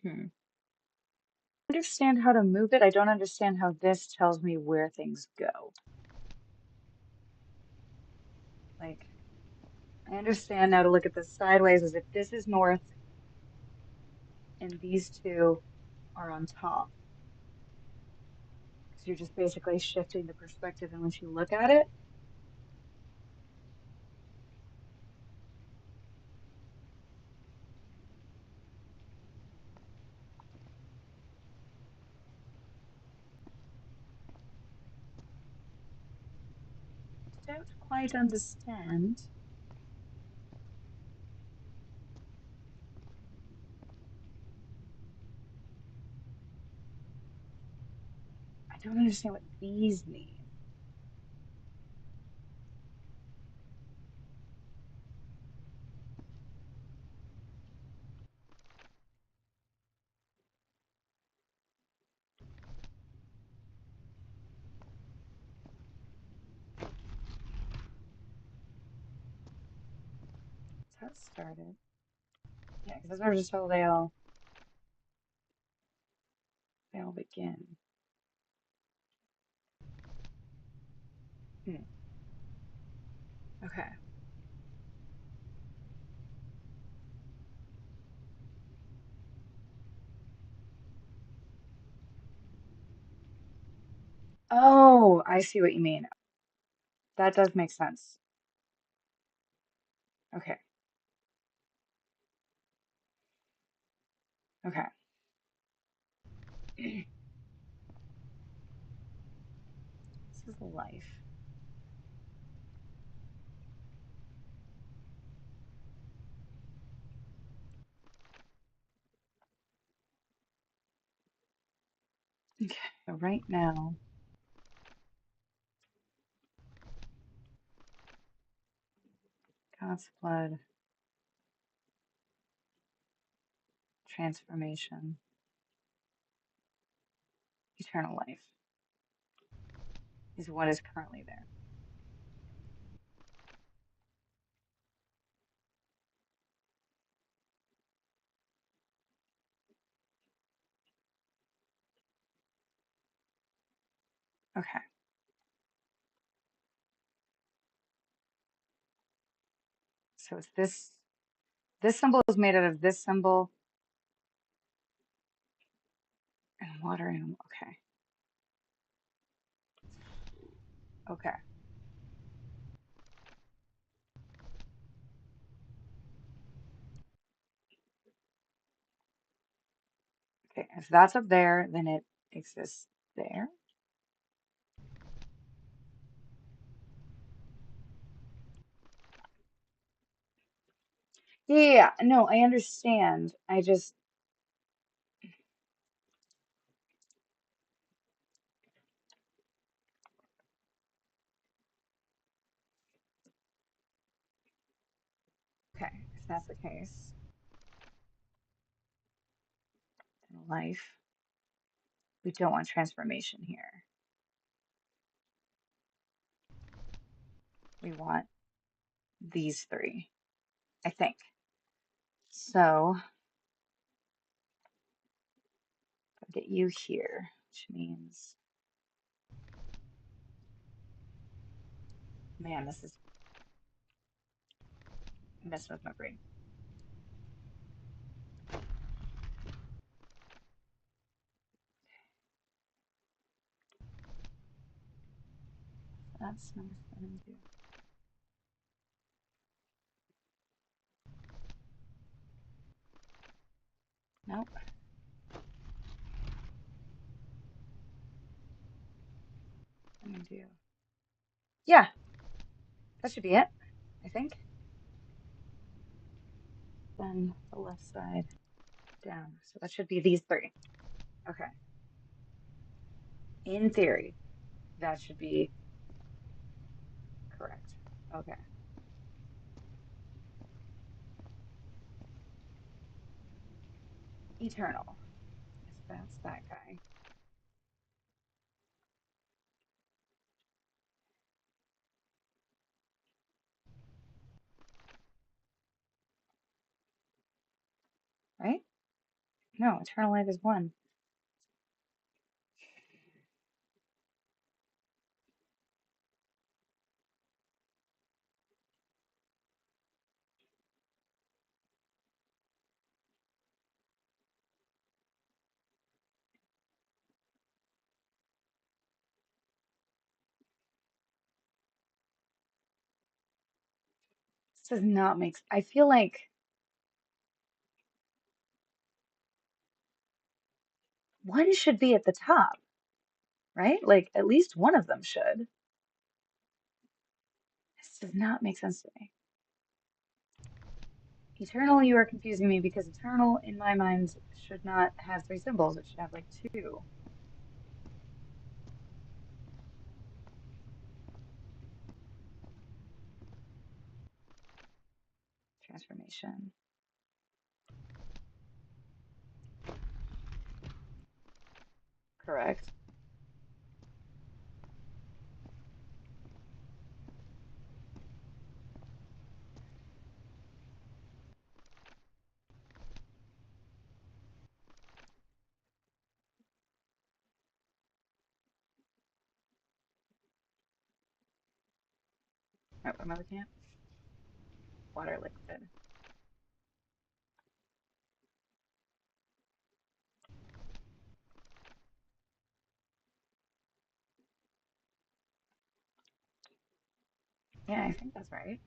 Hmm. I understand how to move it. I don't understand how this tells me where things go. Like, I understand now to look at this sideways as if this is north and these two are on top. Because you're just basically shifting the perspective in which you look at it. Don't quite understand. I don't understand what these mean. That's how it started. Yeah, because those are just how they all begin. Hmm. Okay. Oh, I see what you mean. That does make sense. Okay. Okay. This is life. Okay. So right now, God's blood, transformation, eternal life is what is currently there. Okay. So it's this symbol is made out of this symbol and water animal. Okay. Okay. Okay. If that's up there, then it exists there. Yeah, yeah, yeah. No, I understand. I just if that's the case, in life, we don't want transformation here. We want these three, I think. So I'll get you here, which means, man, this is messing with my brain. That's number 72. Nope. 72. Yeah, that should be it, I think. Then the left side down. So that should be these three. Okay. In theory, that should be correct. Okay. Eternal. If that's that guy. Right? No, eternal life is one. This does not make I feel like one should be at the top, right? Like at least one of them should. This does not make sense to me. Eternal, you are confusing me because eternal in my mind should not have three symbols. It should have like two. Transformation. Correct. Oh, what am I looking at? Water liquid. Yeah, I think that's right.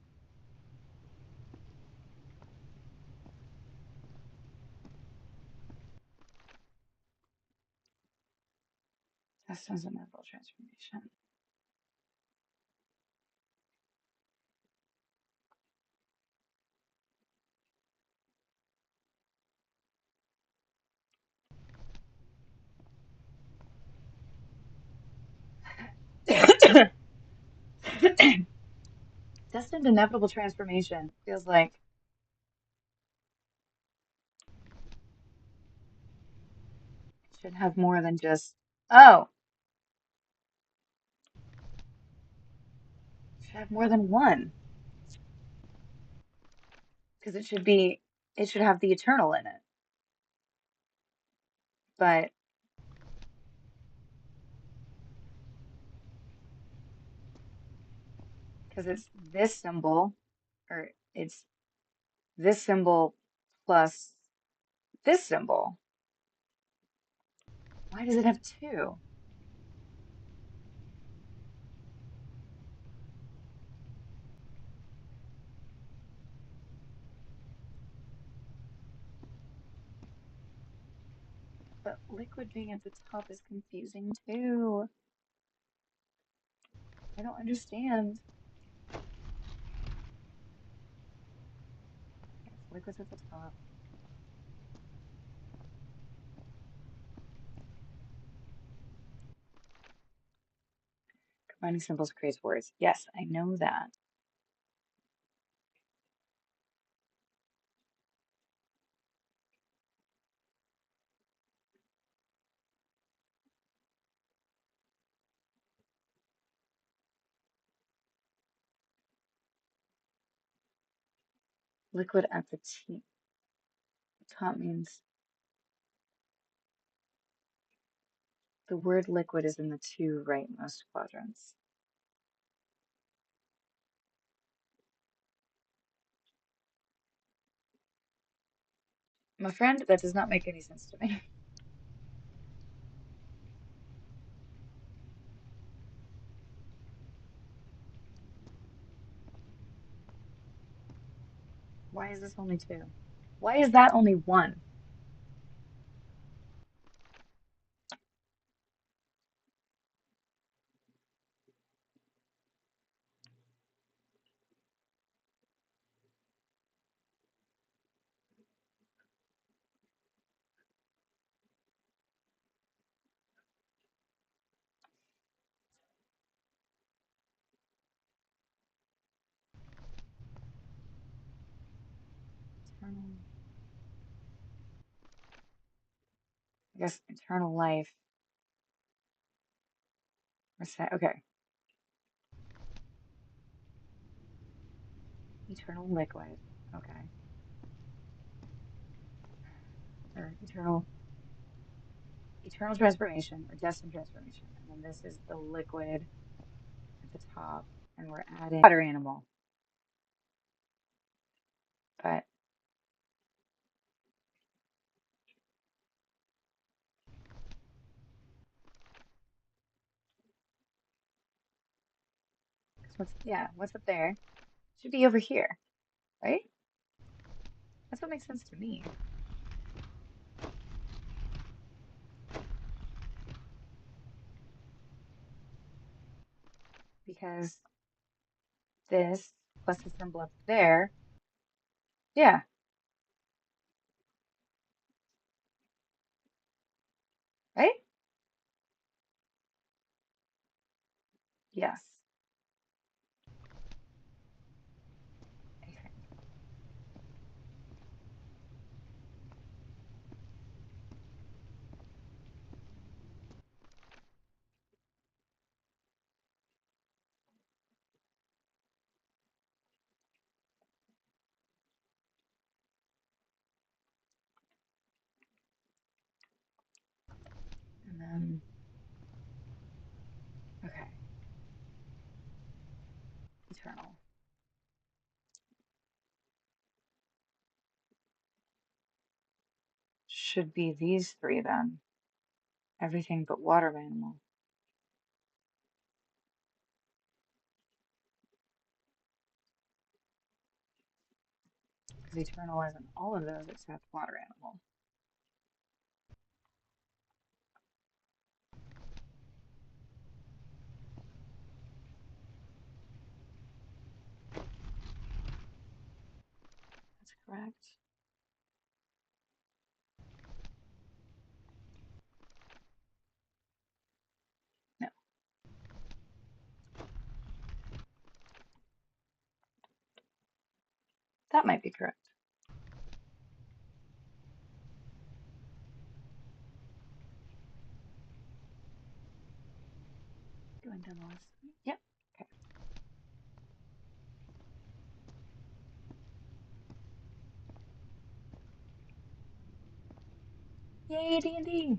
Systems of mental transformation. Destined inevitable transformation feels like it should have more than just, oh, it should have more than one because it should have the eternal in it. But because it's this symbol, or it's this symbol plus this symbol, why does it have two? But liquid being at the top is confusing too. I don't understand. Yes, liquid's at the top. Combining symbols creates words. Yes, I know that. Liquid at the top means the word liquid is in the two rightmost quadrants. My friend, that does not make any sense to me. Why is this only two? Why is that only one? Eternal, I guess eternal life. Okay. Eternal liquid. Okay. Or eternal transformation or destined transformation. And then this is the liquid at the top. And we're adding water animal. But what's up there? Should be over here, right? That's what makes sense to me. Because this plus the symbol up there, yeah, right? Yes. I think. And then, okay, eternal. Should be these three then. Everything but water animal. Because eternal isn't all of those except water animal. That's correct. No, that might be correct. Going down the list. Yep. Okay. Yay, D&D.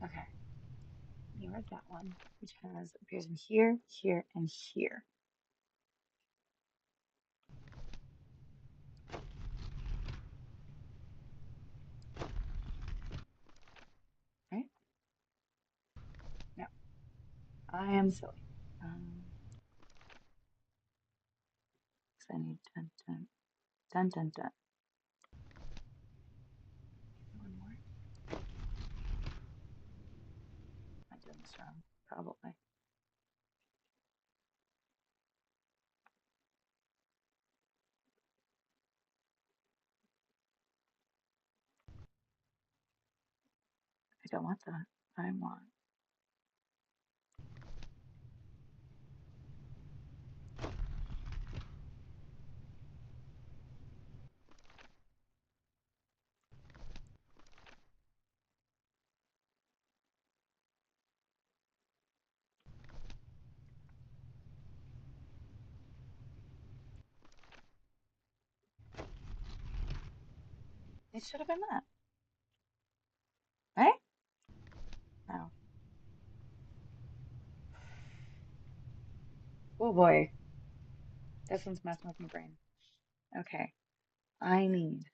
Okay. You read that one, which appears in here, here, and here. Right? No, I am silly. I need dun dun dun dun dun. One more. Am I doing this wrong? Probably. I don't want that. I want. It should have been that, right? No. Oh boy, this one's messing with my brain. Okay, I need,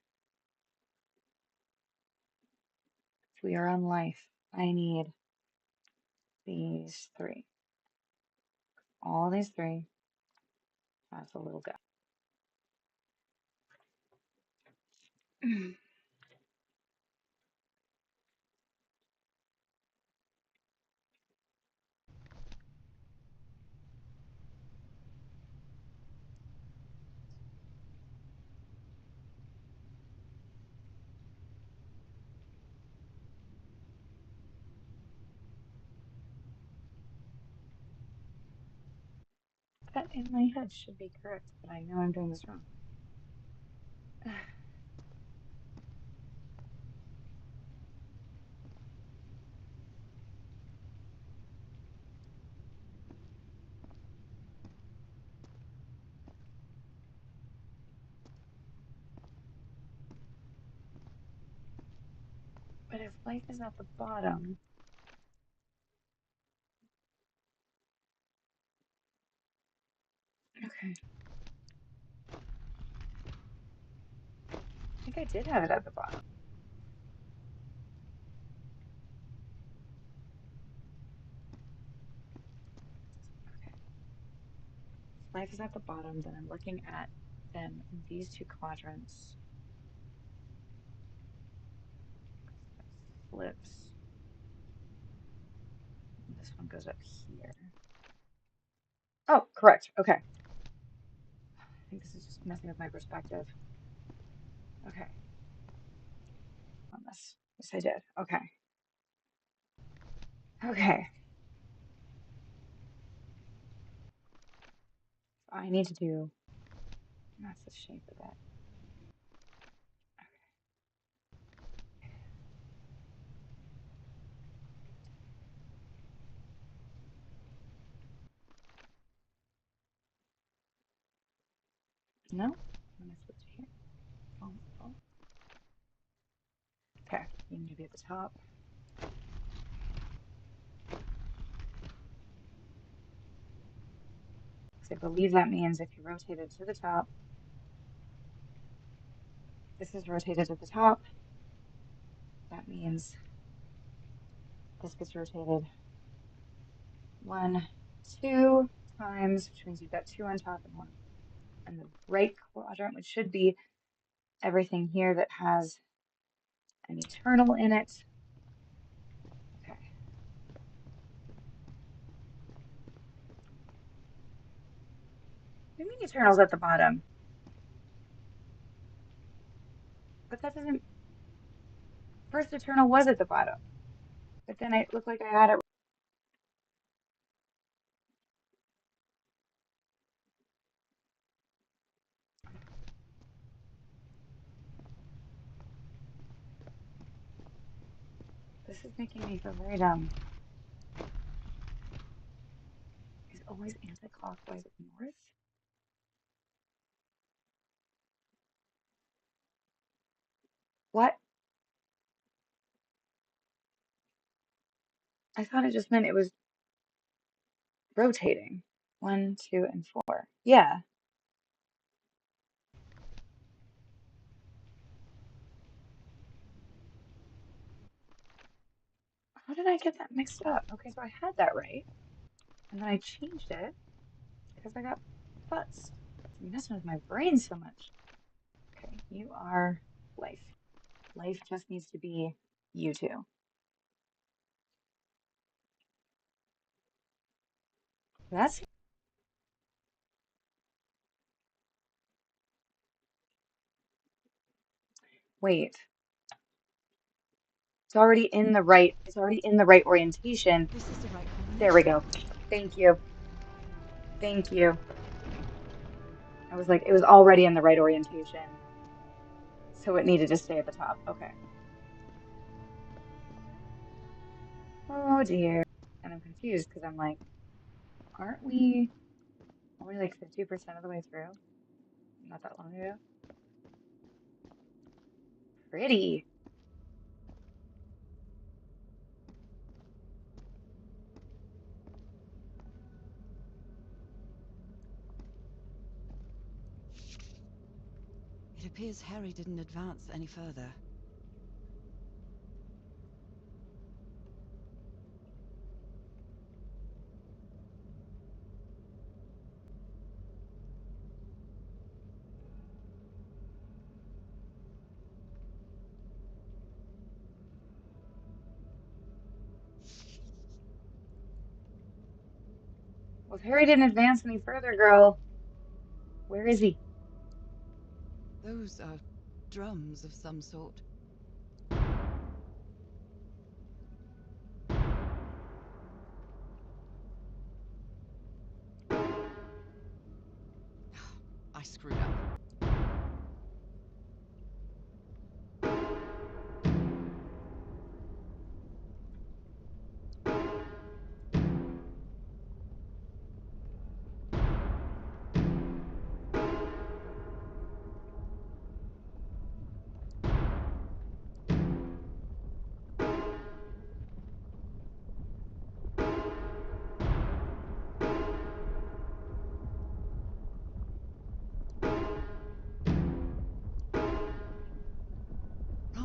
if we are on life, I need these three. All these three. That's a little guy. That in my head should be correct, but I know I'm doing this wrong. But if life is at the bottom, okay. I think I did have it at the bottom. Okay. If life is at the bottom, then I'm looking at them in these two quadrants. That flips. And this one goes up here. Oh, correct. Okay. I think this is just messing with my perspective. Okay. On this. Yes, I did. Okay. Okay. I need to do, that's the shape of it. No? What am I supposed to here? Oh, oh. Okay. You need to be at the top. Because I believe that means if you rotate it to the top, this is rotated to the top. That means this gets rotated 1, 2 times, which means you've got 2 on top and 1 in the right quadrant, which should be everything here that has an eternal in it. Okay. What do you mean eternal's at the bottom? But that doesn't. First eternal was at the bottom, but then it looked like I had it. This is making me feel very dumb. Is always anti-clockwise north? What? I thought it just meant it was rotating. 1, 2, and 4. Yeah. How did I get that mixed up? Okay, so I had that right, and then I changed it because I got futzed. You're messing with my brain so much. Okay, you are life. Life just needs to be you two. That's wait. It's already in the right orientation. This is the right There we combination. go. Thank you. Thank you. I was like, it was already in the right orientation. So it needed to stay at the top. Okay. Oh dear. And I'm confused because I'm like, aren't we only like 50% of the way through? Not that long ago. Pretty. It appears Harry didn't advance any further. Well, if Harry didn't advance any further, girl, where is he? Those are drums of some sort. I screwed up.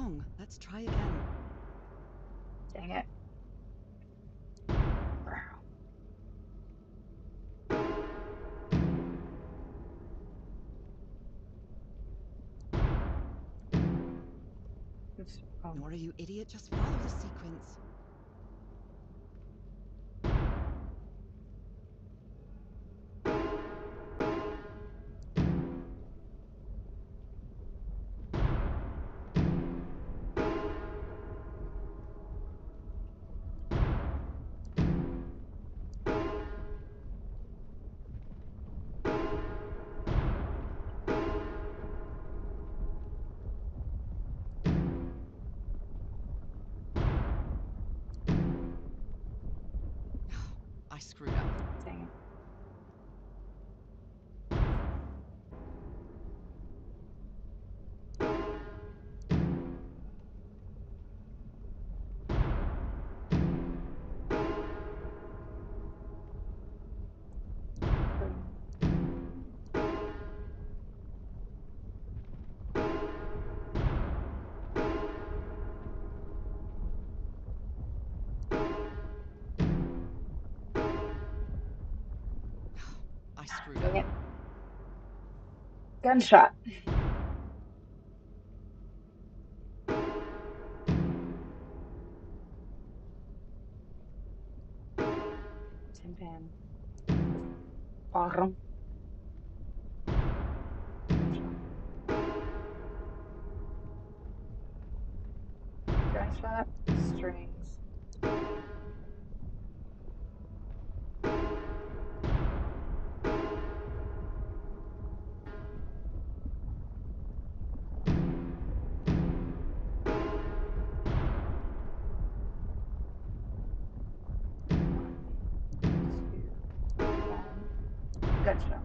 Wrong. Let's try again. Dang it. Oops. Oh. Nora, you idiot, just follow the sequence. I screwed up. Dang it. I screwed Dang up. it. Gunshot. Tin pan. Bottom. Gunshot. Strings. Gunshot.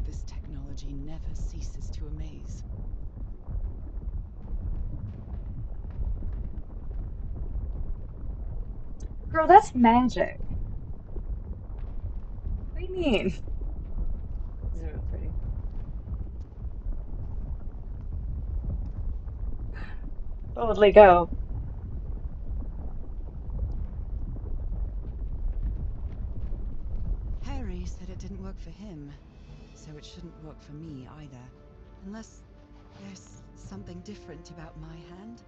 This technology never ceases to amaze. Girl, that's magic. What do you mean? This is really pretty. Boldly go. Harry said it didn't work for him, so it shouldn't work for me either. Unless there's something different about my hand.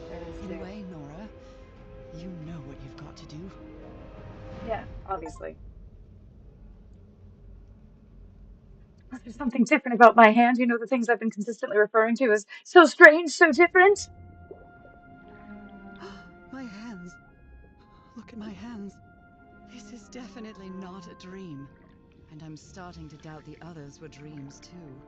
There is too. Anyway, Nora, you know what you've got to do. Yeah, obviously. There's something different about my hand. You know, the things I've been consistently referring to as so strange, so different. My hands. Look at my hands. This is definitely not a dream. And I'm starting to doubt the others were dreams too.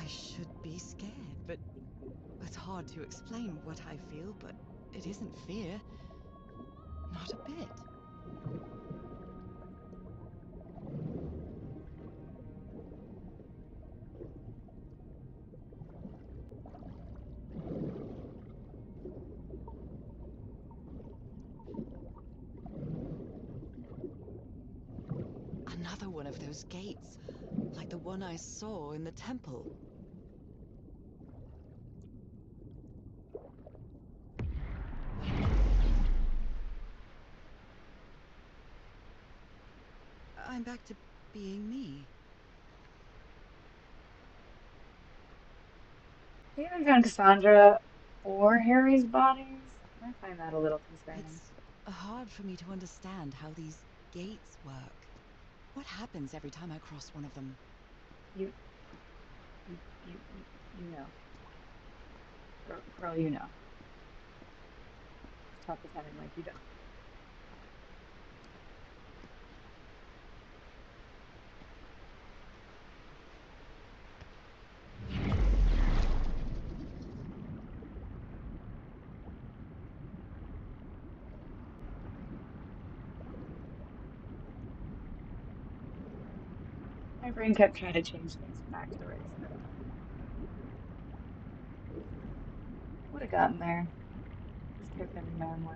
I should be scared, but it's hard to explain what I feel, but it isn't fear. Not a bit. Another one of those gates, like the one I saw in the temple. I'm back to being me. We haven't found Cassandra or Harry's bodies. I find that a little concerning. It's hard for me to understand how these gates work. What happens every time I cross one of them? You, you, you, you know. Girl, you know. Stop pretending like you don't. My brain kept trying to change things back to right stuff. Would have gotten there. Just kept getting my own way.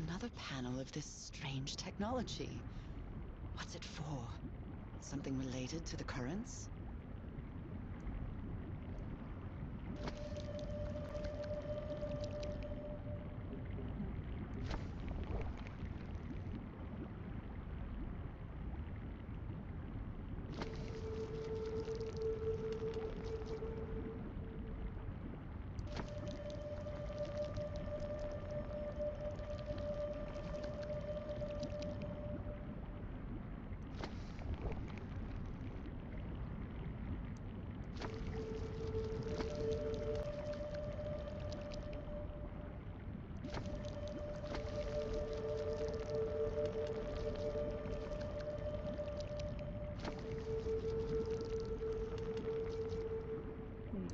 Another panel of this strange technology. What's it for? Something related to the currents? Hmm.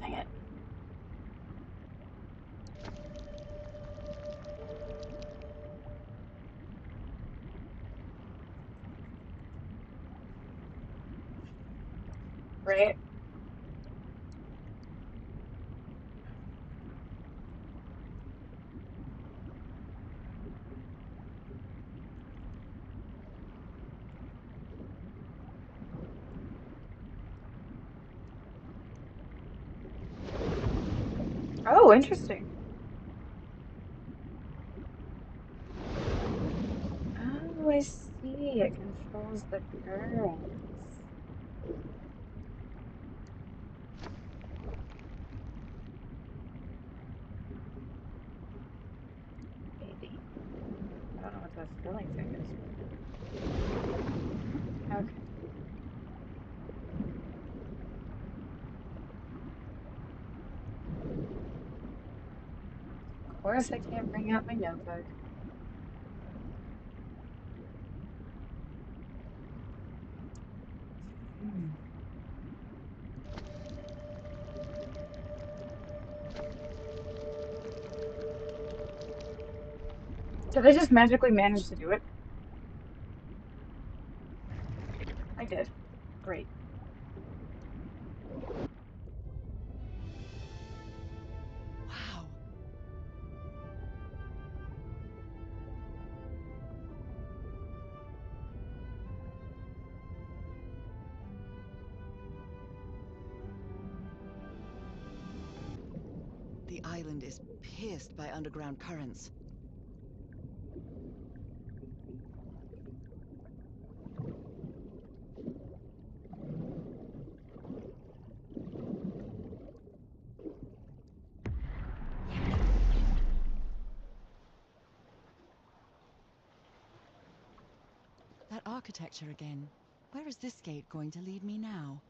Dang it. Right? Oh, interesting. Oh, I see. It controls the currents. Maybe. I don't know what that filling thing is. Okay. Of course, I can't bring out my notebook. Hmm. Did I just magically manage to do it? I did. Great. Wow. The island is pierced by underground currents. That architecture again. Where is this gate going to lead me now?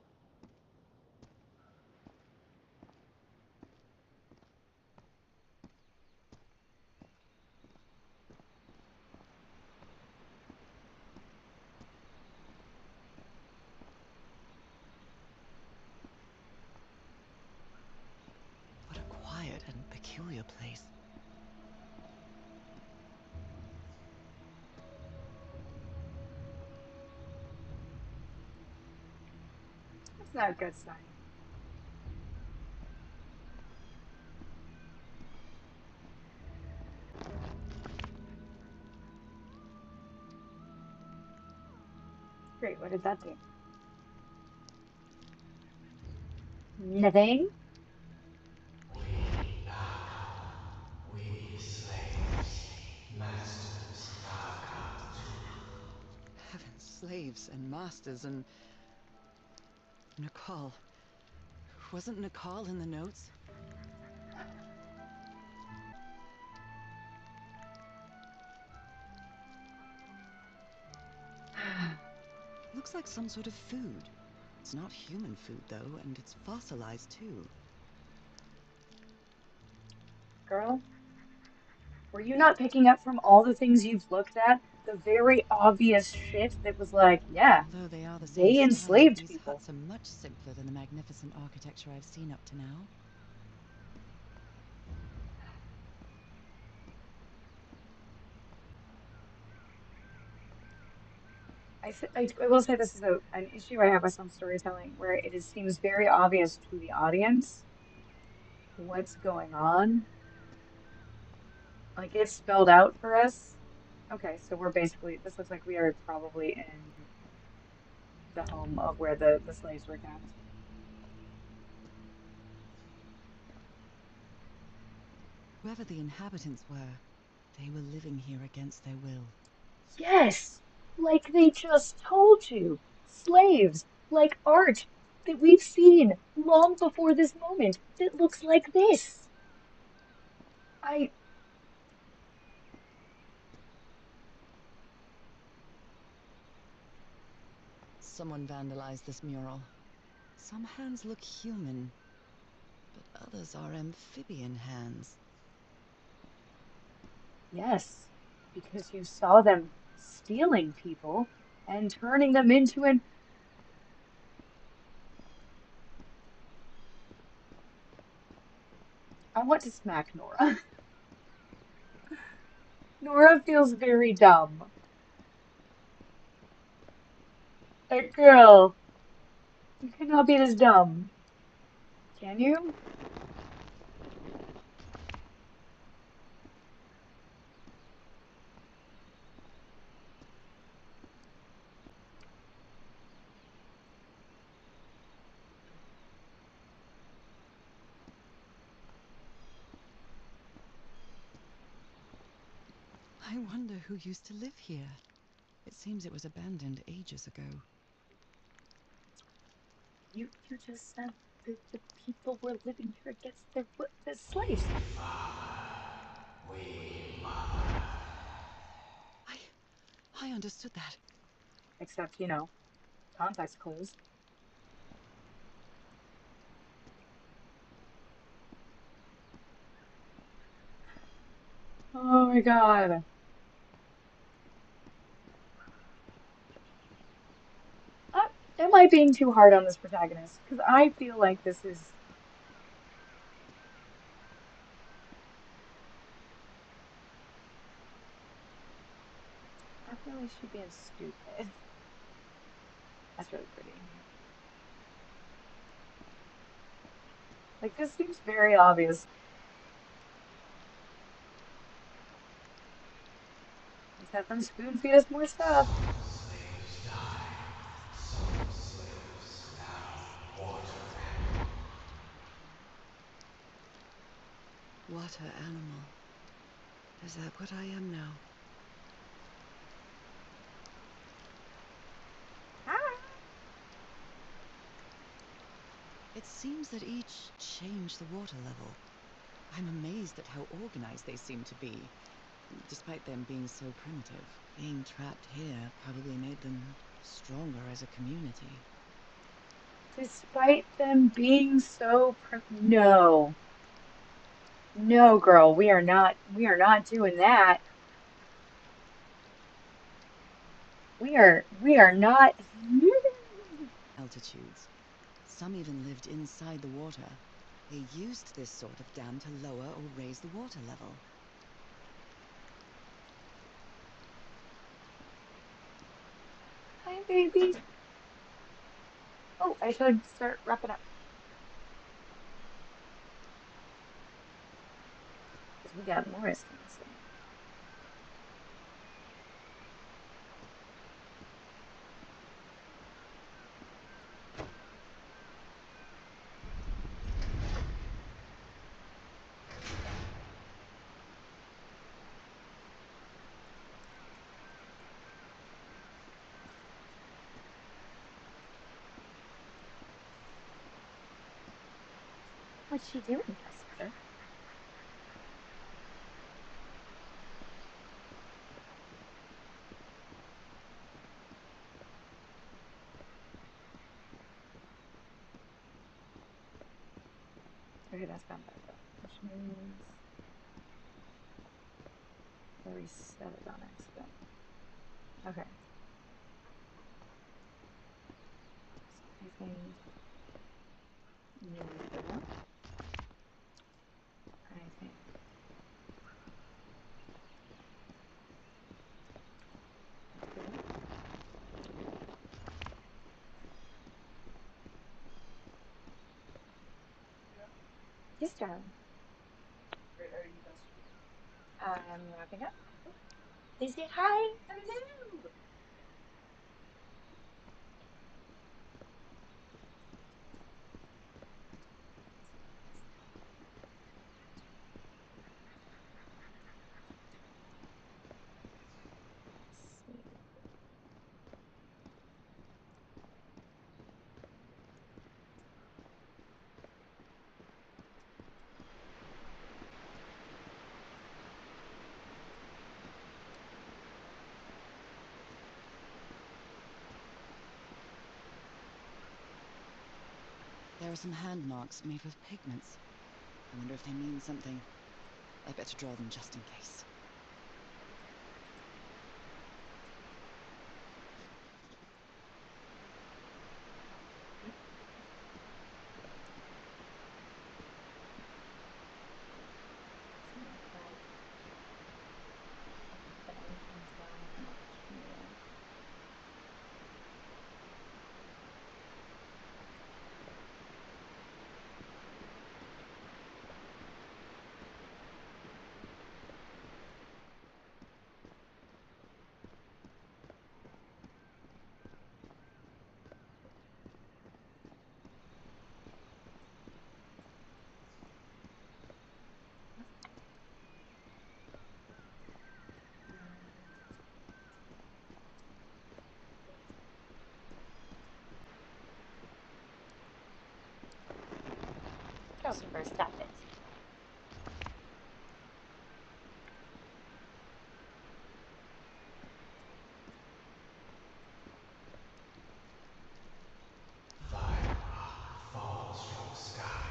It's not a good sign. Great, what did that do? Nothing? We slaves, masters have come to. Heavens, slaves and masters and Nicole. Wasn't Nicole in the notes? Looks like some sort of food. It's not human food, though, and it's fossilized, too. Girl, were you not picking up from all the things you've looked at? The very obvious shit that was like, yeah, Though they are the same they style, enslaved these people. huts are much simpler than the magnificent architecture I've seen up to now. I will say this is an issue I have with some storytelling where seems very obvious to the audience what's going on. Like it's spelled out for us. Okay, so we're basically, this looks like we are probably in the home of where the slaves were kept. Whoever the inhabitants were, they were living here against their will. Yes, like they just told you. Slaves, like art that we've seen long before this moment that looks like this. I, Someone vandalized this mural. Some hands look human, but others are amphibian hands. yes, because you saw them stealing people and turning them into an. I want to smack Nora. Nora feels very dumb. Like, girl, you cannot be this dumb. Can you? I wonder who used to live here. It seems it was abandoned ages ago. You just said that the people were living here against the slaves. We mother. I understood that. Except, context clues. Oh my God. Am I being too hard on this protagonist? Because I feel like this is. I feel like she's being stupid. That's really pretty. Like, this seems very obvious. Let's have them spoon feed us more stuff. Slaves die. Some slaves now water animal. Water animal. Is that what I am now? It seems that each change the water level. I'm amazed at how organized they seem to be, despite them being so primitive. Being trapped here probably made them stronger as a community. Despite them being so no. No, girl, we are not doing that. We are not. Altitudes. Some even lived inside the water. They used this sort of dam to lower or raise the water level. Hi, baby. Oh, I should start wrapping up because we got Morris to see. What's she doing, Jessica? Okay, that's gone back up, which means I reset it on accident. Okay. So I think move that. I think that. Yes, darling. I'm wrapping up. Please say hi. Hello. Let's see. There are some hand marks made with pigments. I wonder if they mean something. I better draw them just in case. The entrance line up here. Christopher, stop it. Violet falls from sky,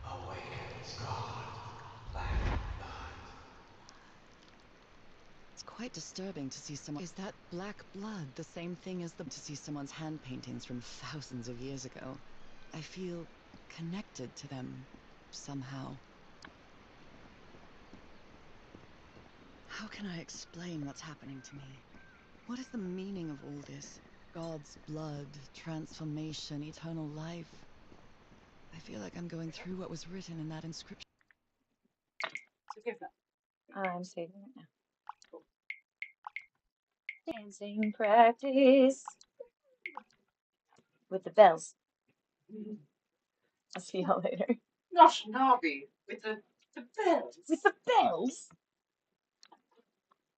awakens God, land behind. It's quite disturbing to see someone. Is that black blood the same thing as to see someone's hand paintings from thousands of years ago? I feel connected to them somehow. How can I explain what's happening to me? What is the meaning of all this? God's blood, transformation, eternal life. I feel like I'm going through what was written in that inscription. I'm saving it now. Dancing practice with the bells. I'll see y'all later. Not Nobby with the bells. With the bells?